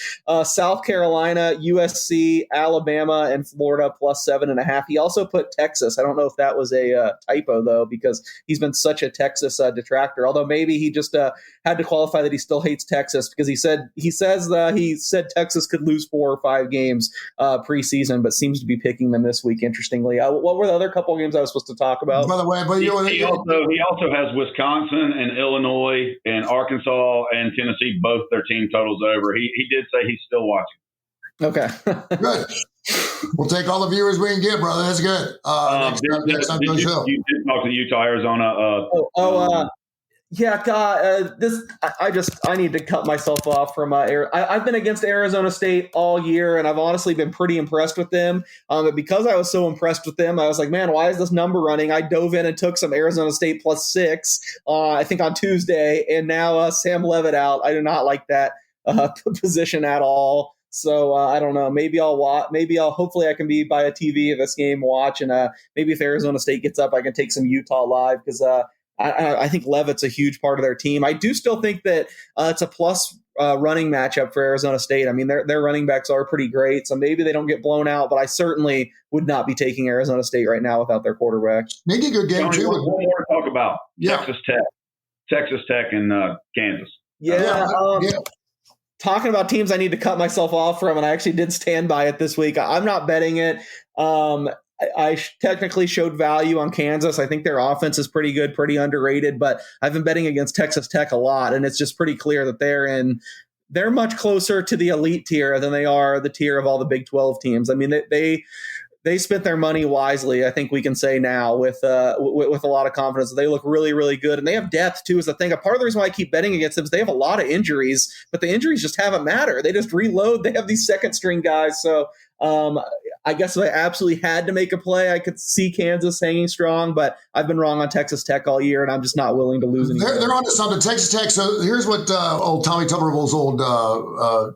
South Carolina, USC, Alabama, and Florida plus 7.5. He also put Texas. I don't know if that was a typo, though, because he's been such a Texas detractor. Although maybe he just had to qualify that he still hates Texas, because he said Texas could lose 4 or 5 games preseason, but seems to be picking them this week. Interestingly, what were the other couple of games I was supposed to talk about? By the way, but he also has Wisconsin and Illinois and Arkansas and Tennessee, both their team totals over. He did say he's still watching. Okay. Good. We'll take all the viewers we can get, brother. That's good. Next time you did talk to Utah, Arizona. Yeah, God, I need to cut myself off from I've been against Arizona State all year, and I've honestly been pretty impressed with them. But because I was so impressed with them, I was like, man, why is this number running? I dove in and took some Arizona State plus 6, I think on Tuesday, and now Sam Levitt out. I do not like that position at all. So I don't know. Maybe I'll watch. Hopefully I can be by a TV of this game, watch, and maybe if Arizona State gets up, I can take some Utah live, because I think Levitt's a huge part of their team. I do still think that it's a plus running matchup for Arizona State. I mean, their running backs are pretty great, so maybe they don't get blown out. But I certainly would not be taking Arizona State right now without their quarterback. Make a good game too. One more to talk about. Yeah. Texas Tech, and Kansas. Yeah. Talking about teams I need to cut myself off from, and I actually did stand by it this week. I'm not betting it. I technically showed value on Kansas. I think their offense is pretty good, pretty underrated, but I've been betting against Texas Tech a lot, and it's just pretty clear that they're much closer to the elite tier than they are the tier of all the Big 12 teams. I mean, they spent their money wisely, I think we can say now, with a lot of confidence. They look really, really good, and they have depth too. Is the thing. A part of the reason why I keep betting against them is they have a lot of injuries, but the injuries just haven't mattered. They just reload. They have these second string guys, so I guess if I absolutely had to make a play, I could see Kansas hanging strong, but I've been wrong on Texas Tech all year, and I'm just not willing to lose anymore. They're on to something. Texas Tech. So here's what old Tommy Tuberville's old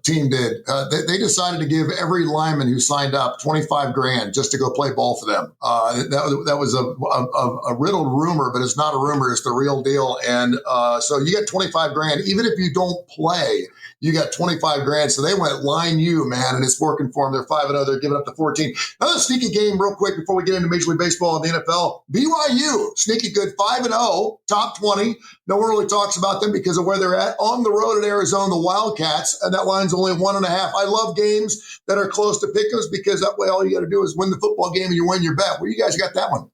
team did. They decided to give every lineman who signed up $25,000 just to go play ball for them. That was a riddled rumor, but it's not a rumor. It's the real deal. And so you get $25,000, even if you don't play. You got $25,000. So they went line you, man, and it's working for them. They're 5-0. They're giving up to 14. Another sneaky game real quick before we get into Major League Baseball and the NFL. BYU, sneaky good, 5-0, top 20. No one really talks about them because of where they're at. On the road at Arizona, the Wildcats, and that line's only 1.5. I love games that are close to pick'ems because that way all you got to do is win the football game and you win your bet. Where you guys got that one?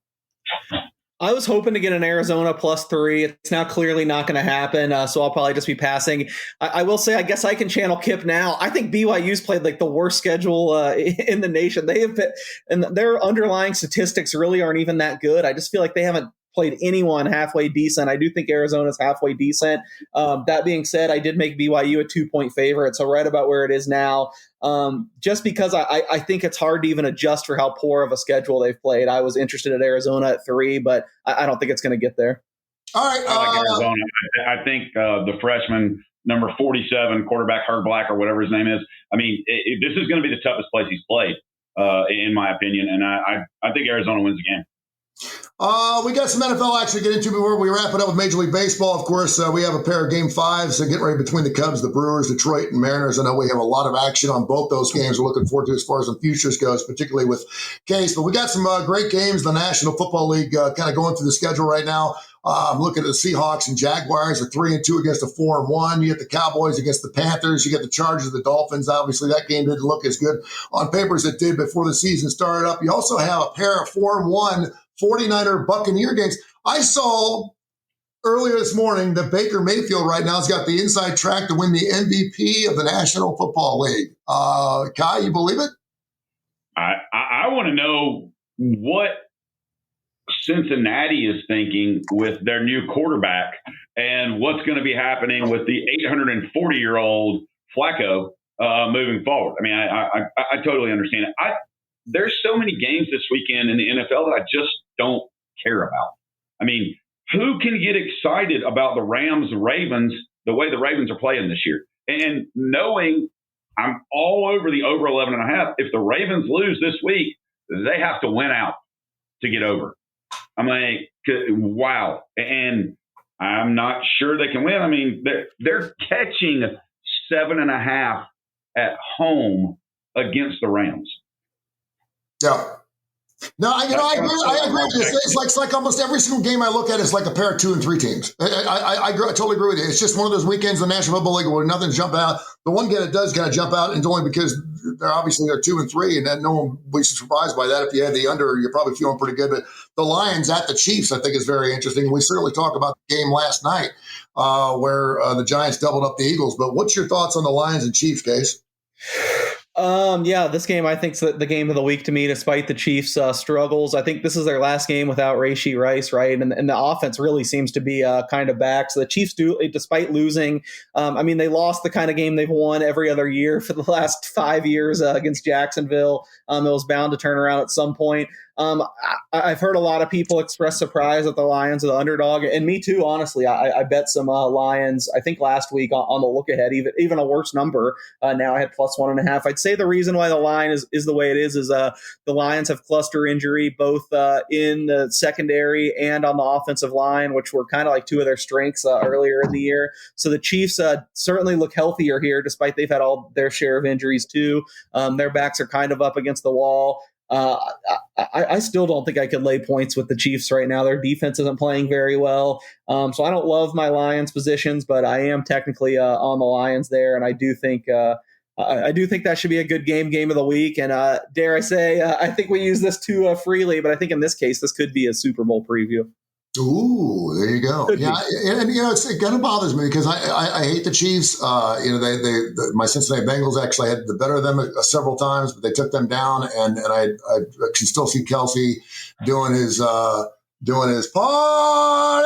I was hoping to get an Arizona +3. It's now clearly not going to happen, so I'll probably just be passing. I will say, I guess I can channel Kip now. I think BYU's played like the worst schedule in the nation. They have been, and their underlying statistics really aren't even that good. I just feel like they haven't played anyone halfway decent. I do think Arizona's halfway decent. That being said, I did make BYU a 2-point favorite, so right about where it is now. Just because I think it's hard to even adjust for how poor of a schedule they've played. I was interested at Arizona at 3, but I don't think it's going to get there. All right. I like Arizona. I think the freshman, number 47, quarterback Herb Black or whatever his name is. I mean, this is going to be the toughest place he's played, in my opinion. And I think Arizona wins the game. We got some NFL action to get into before we wrap it up with Major League Baseball. Of course, we have a pair of Game 5s getting ready between the Cubs, the Brewers, Detroit, and Mariners. I know we have a lot of action on both those games we're looking forward to as far as the futures goes, particularly with Case. But we got some great games. The National Football League kind of going through the schedule right now. I'm looking at the Seahawks and Jaguars are 3-2 against a 4-1. You get the Cowboys against the Panthers. You get the Chargers, the Dolphins. Obviously, that game didn't look as good on paper as it did before the season started up. You also have a pair of 4-1 49er Buccaneer games. I saw earlier this morning that Baker Mayfield right now has got the inside track to win the MVP of the National Football League. Kai, you believe it? I want to know what Cincinnati is thinking with their new quarterback and what's going to be happening with the 840-year-old Flacco moving forward. I mean, I totally understand it. There's so many games this weekend in the NFL that I just don't care about. I mean, who can get excited about the Rams-Ravens the way the Ravens are playing this year? And knowing I'm all over the over 11.5, if the Ravens lose this week, they have to win out to get over. I'm like, wow. And I'm not sure they can win. I mean, they're catching 7.5 at home against the Rams. Yeah. No, I agree with you. It's like almost every single game I look at is like a pair of 2 and 3 teams. I totally agree with you. It's just one of those weekends in the National Football League where nothing's jumping out. The one game that does kind of jump out, and it's only because they're 2 and 3, and that no one would be surprised by that. If you had the under, you're probably feeling pretty good. But the Lions at the Chiefs, I think, is very interesting. We certainly talked about the game last night where the Giants doubled up the Eagles. But what's your thoughts on the Lions and Chiefs, Case? Yeah, this game I think is the game of the week to me, despite the Chiefs' struggles. I think this is their last game without Rashee Rice, right? And the offense really seems to be kind of back. So the Chiefs do, despite losing, I mean, they lost the kind of game they've won every other year for the last 5 years against Jacksonville. It was bound to turn around at some point. I've heard a lot of people express surprise that the Lions are the underdog, and me too, honestly. I bet some Lions, I think last week on the look ahead, even a worse number. Now I had +1.5. I'd say the reason why the line is the way it is the Lions have cluster injury, both in the secondary and on the offensive line, which were kind of like two of their strengths earlier in the year. So the Chiefs certainly look healthier here, despite they've had all their share of injuries too. Their backs are kind of up against the wall. I still don't think I could lay points with the Chiefs right now. Their defense isn't playing very well. So I don't love my Lions positions, but I am technically on the Lions there. And I do think that should be a good game of the week. And dare I say, I think we use this too freely, but I think in this case, this could be a Super Bowl preview. Ooh, there you go. Yeah, and it kind of bothers me because I hate the Chiefs. My Cincinnati Bengals actually had the better of them several times, but they took them down, and I can still see Kelsey doing his party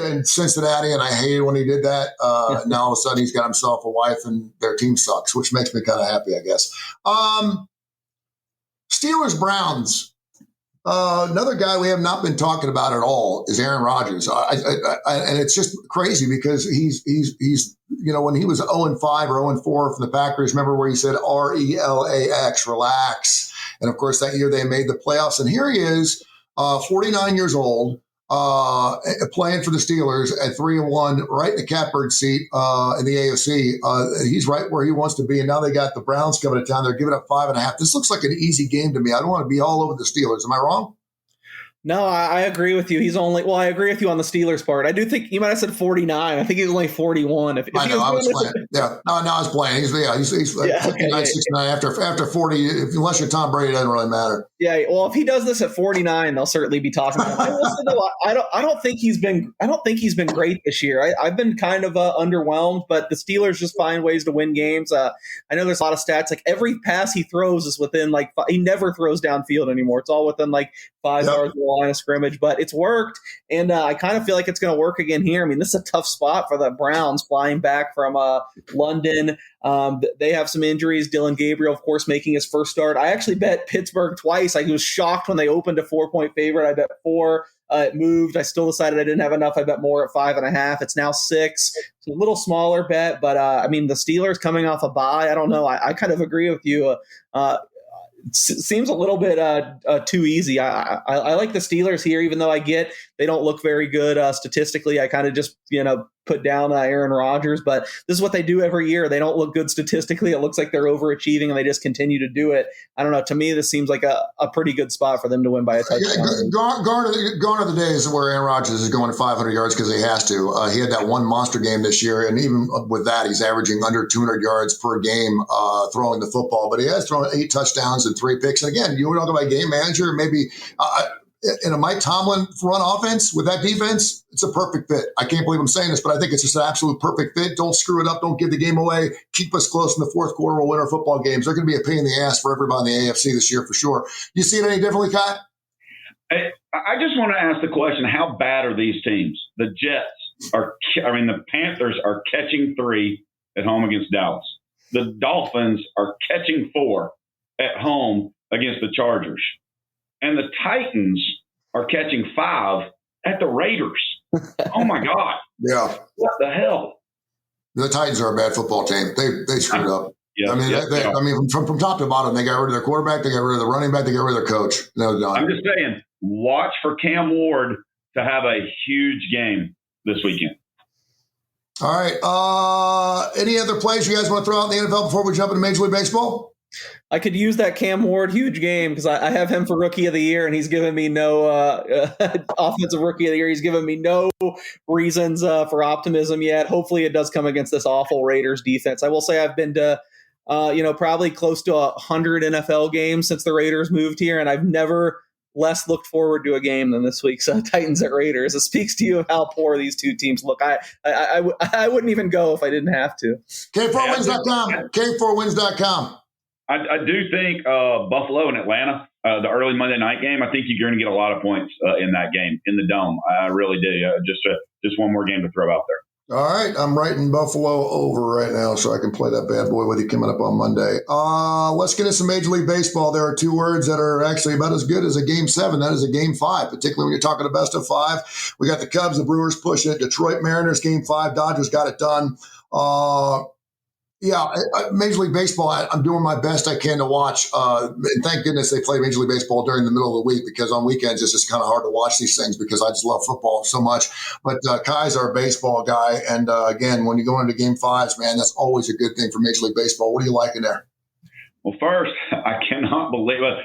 in Cincinnati, and I hated when he did that. Now all of a sudden he's got himself a wife, and their team sucks, which makes me kind of happy, I guess. Steelers Browns. Another guy we have not been talking about at all is Aaron Rodgers. And it's just crazy because he's when he was 0-5 or 0-4 for the Packers, remember where he said RELAX, relax. And of course, that year they made the playoffs. And here he is, 49 years old, playing for the Steelers at 3-1, right in the catbird seat in the AFC. He's right where he wants to be. And now they got the Browns coming to town. They're giving up 5.5. This looks like an easy game to me. I don't want to be all over the Steelers. Am I wrong? No, I agree with you. I agree with you on the Steelers part. I do think you might have said 49. I think he's only 41. I was playing. Yeah, no, I was playing. He's 59, 69 after 40. Unless you're Tom Brady, it doesn't really matter. Yeah, well, if he does this at 49, they'll certainly be talking about it. I don't think he's been great this year. I've been kind of underwhelmed, but the Steelers just find ways to win games. I know there's a lot of stats. Like every pass he throws is within he never throws downfield anymore. It's all within 5 yards of the line of scrimmage, but it's worked, and I kind of feel like it's going to work again here. I mean, this is a tough spot for the Browns flying back from London. They have some injuries. Dylan Gabriel, of course, making his first start. I actually bet Pittsburgh twice. I was shocked when they opened a 4-point favorite. I bet 4. It moved. I still decided I didn't have enough. I bet more at 5.5. It's now 6. It's a little smaller bet, but I mean, the Steelers coming off a bye. I don't know. I kind of agree with you. Seems a little bit too easy. I like the Steelers here, even though I get they don't look very good statistically. I kind of just put down Aaron Rodgers, but this is what they do every year. They don't look good statistically. It looks like they're overachieving, and they just continue to do it. I don't know. To me, this seems like a pretty good spot for them to win by a touchdown. Gone are the days where Aaron Rodgers is going 500 yards because he has to. He had that one monster game this year, and even with that, he's averaging under 200 yards per game throwing the football. But he has thrown 8 touchdowns and 3 picks. And again, you want to talk about game manager, maybe in a Mike Tomlin run offense with that defense, it's a perfect fit. I can't believe I'm saying this, but I think it's just an absolute perfect fit. Don't screw it up. Don't give the game away. Keep us close in the fourth quarter. We'll win our football games. They're going to be a pain in the ass for everybody in the AFC this year for sure. You see it any differently, Kai? I just want to ask the question: how bad are these teams? The the Panthers are catching 3 at home against Dallas. The Dolphins are catching 4 at home against the Chargers, and the Titans are catching 5 at the Raiders. Oh my God! Yeah, what the hell? The Titans are a bad football team. They screwed up. Yeah, from top to bottom, they got rid of their quarterback, they got rid of the running back, they got rid of their coach. No, I'm just saying, watch for Cam Ward to have a huge game this weekend. All right. Any other plays you guys want to throw out in the NFL before we jump into Major League Baseball? I could use that Cam Ward huge game because I have him for Rookie of the Year, and he's given me no Offensive Rookie of the Year. He's given me no reasons for optimism yet. Hopefully it does come against this awful Raiders defense. I will say I've been to probably close to 100 NFL games since the Raiders moved here, and I've never less looked forward to a game than this week's Titans at Raiders. It speaks to you of how poor these two teams look. I wouldn't even go if I didn't have to. K4Wins.com. K4Wins.com. I do think Buffalo and Atlanta, the early Monday night game, I think you're going to get a lot of points in that game in the Dome. I really do. Just one more game to throw out there. All right. I'm writing Buffalo over right now so I can play that bad boy with you coming up on Monday. Let's get into some Major League Baseball. There are 2 words that are actually about as good as a Game 7. That is a Game 5, particularly when you're talking a best of 5. We got the Cubs, the Brewers pushing it. Detroit Mariners, Game 5. Dodgers got it done. Major League Baseball, I'm doing my best I can to watch. And thank goodness they play Major League Baseball during the middle of the week because on weekends it's just kind of hard to watch these things because I just love football so much. But Kai's our baseball guy. And again, when you go into Game 5s, man, that's always a good thing for Major League Baseball. What are you liking there? Well, first, I cannot believe it.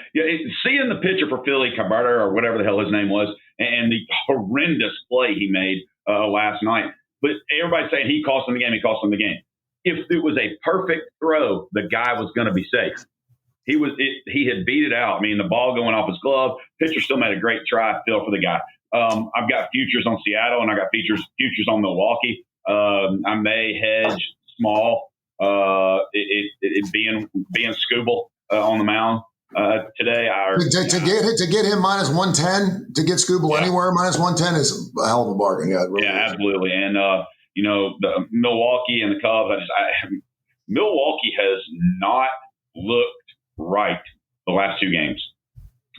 Seeing the pitcher for Philly, Cabrera, or whatever the hell his name was, and the horrendous play he made last night. But everybody's saying he cost them the game. If it was a perfect throw, the guy was going to be safe. He had beat it out. I mean, the ball going off his glove. Pitcher still made a great try. Feel for the guy. I've got futures on Seattle, and I got futures on Milwaukee. I may hedge small. It being Scooble on the mound today. To get him minus 110 to get Scooble anywhere minus 110 is a hell of a bargain. Yeah, really absolutely. And the Milwaukee and the Cubs. Milwaukee has not looked right the last 2 games.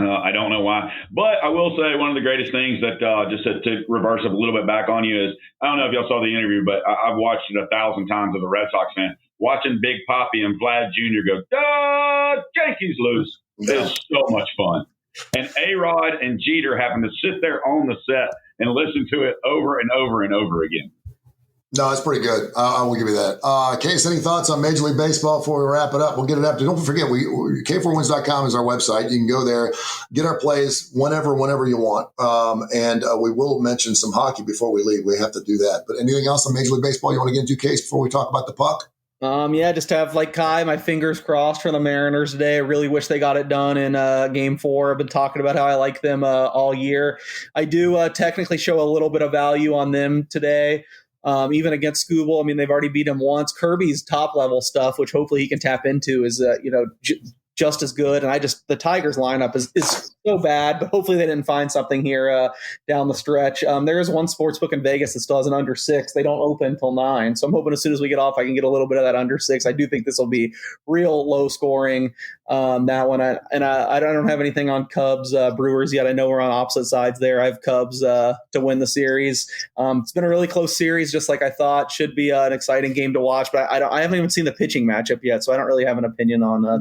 I don't know why, but I will say one of the greatest things that just to reverse up a little bit back on you is I don't know if y'all saw the interview, but I've watched it 1,000 times as a Red Sox fan. Watching Big Papi and Vlad Jr. go, Yankees lose is so much fun. And A-Rod and Jeter happen to sit there on the set and listen to it over and over and over again. No, it's pretty good. I will give you that. Case, any thoughts on Major League Baseball before we wrap it up? We'll get it up to. Don't forget, K4Wins.com is our website. You can go there, get our plays whenever you want. And we will mention some hockey before we leave. We have to do that. But anything else on Major League Baseball you want to get into, Case, before we talk about the puck? Just to have, like Kai, my fingers crossed for the Mariners today. I really wish they got it done in Game 4. I've been talking about how I like them all year. I do technically show a little bit of value on them today. Even against Scooble, I mean, they've already beat him once. Kirby's top level stuff, which hopefully he can tap into, is just as good. And the Tigers lineup is so bad, but hopefully they didn't find something here down the stretch. There is one sportsbook in Vegas that still has an under 6. They don't open until 9. So I'm hoping as soon as we get off, I can get a little bit of that under 6. I do think this will be real low scoring. That one. I don't have anything on Cubs, Brewers yet. I know we're on opposite sides there. I have Cubs to win the series. It's been a really close series, just like I thought. Should be an exciting game to watch, but I haven't even seen the pitching matchup yet, so I don't really have an opinion on that.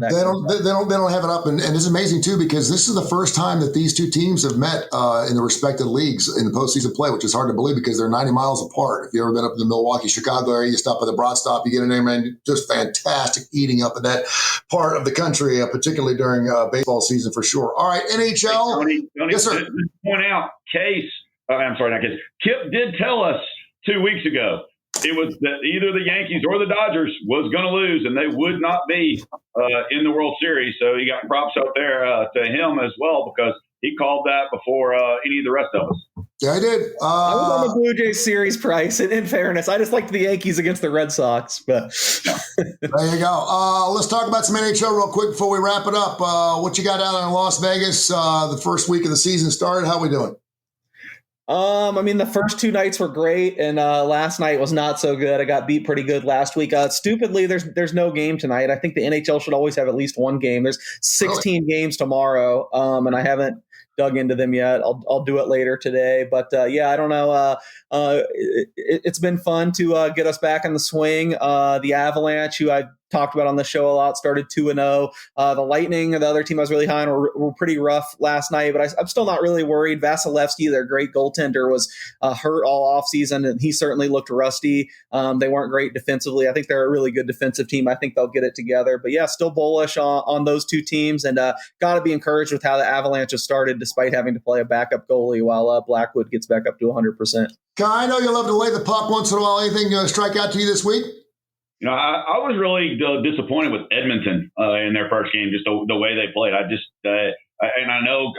They don't have it up, and it's amazing too because this is the first time that these two teams have met in the respective leagues in the postseason play, which is hard to believe because they're 90 miles apart. If you've ever been up in the Milwaukee, Chicago area, you stop by the Broad Stop, you get in there, man, just fantastic eating up in that part of the country, particularly during baseball season for sure. All right, NHL. Tony, yes, sir. Point out, Kip did tell us 2 weeks ago it was that either the Yankees or the Dodgers was going to lose, and they would not be in the World Series. So he got props out there to him as well because he called that before any of the rest of us. Yeah, I did. I was on the Blue Jays series price. And in fairness, I just liked the Yankees against the Red Sox. But there you go. Let's talk about some NHL real quick before we wrap it up. What you got out in Las Vegas? The first week of the season started. How we doing? I mean, the first 2 nights were great, and last night was not so good. I got beat pretty good last week. Stupidly, there's no game tonight. I think the NHL should always have at least one game. There's 16 games tomorrow, and I haven't dug into them yet. I'll do it later today. But yeah, I don't know. It's been fun to get us back in the swing. The Avalanche, who I talked about on the show a lot, started 2-0. The Lightning, the other team I was really high on, were pretty rough last night, but I'm still not really worried. Vasilevsky, their great goaltender, was hurt all offseason, and he certainly looked rusty. They weren't great defensively. I think they're a really good defensive team. I think they'll get it together. But yeah, still bullish on those two teams, and got to be encouraged with how the Avalanche has started despite having to play a backup goalie while Blackwood gets back up to 100%. Kai, I know you love to lay the puck once in a while. Anything strike out to you this week? You know, I was really disappointed with Edmonton in their first game, just the way they played. I just and I know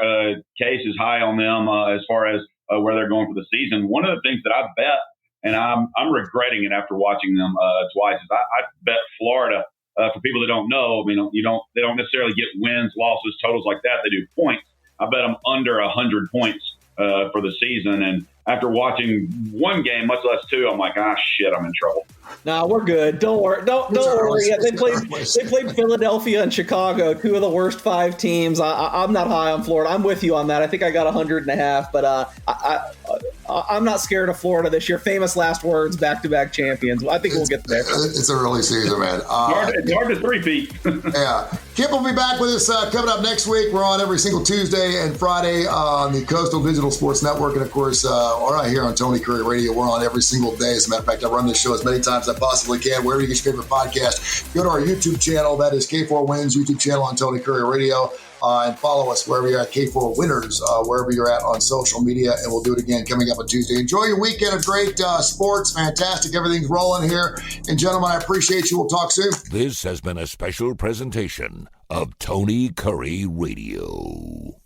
Case is high on them as far as where they're going for the season. One of the things that I bet, and I'm regretting it after watching them twice, is I bet Florida. For people that don't know, I mean, they don't necessarily get wins, losses, totals like that. They do points. I bet them under 100 points for the season, and after watching one game, much less two, I'm like, shit, I'm in trouble. No, we're good. Don't worry. Don't worry. They played Philadelphia and Chicago, 2 of the worst 5 teams. I'm not high on Florida. I'm with you on that. I think I got 100.5, but I'm not scared of Florida this year. Famous last words, back-to-back champions. I think we'll get there. It's a early season, man. It's hard to three-peat. Yeah. Kip will be back with us coming up next week. We're on every single Tuesday and Friday on the Coastal Digital Sports Network. And, of course, right here on Tony Curre Radio, we're on every single day. As a matter of fact, I run this show as many times as I possibly can. Wherever you get your favorite podcast, go to our YouTube channel. That is K4Wins YouTube channel on Tony Curre Radio. And follow us wherever you're at, K4Winners, wherever you're at on social media. And we'll do it again coming up on Tuesday. Enjoy your weekend of great sports. Fantastic. Everything's rolling here. And, gentlemen, I appreciate you. We'll talk soon. This has been a special presentation of Tony Curre Radio.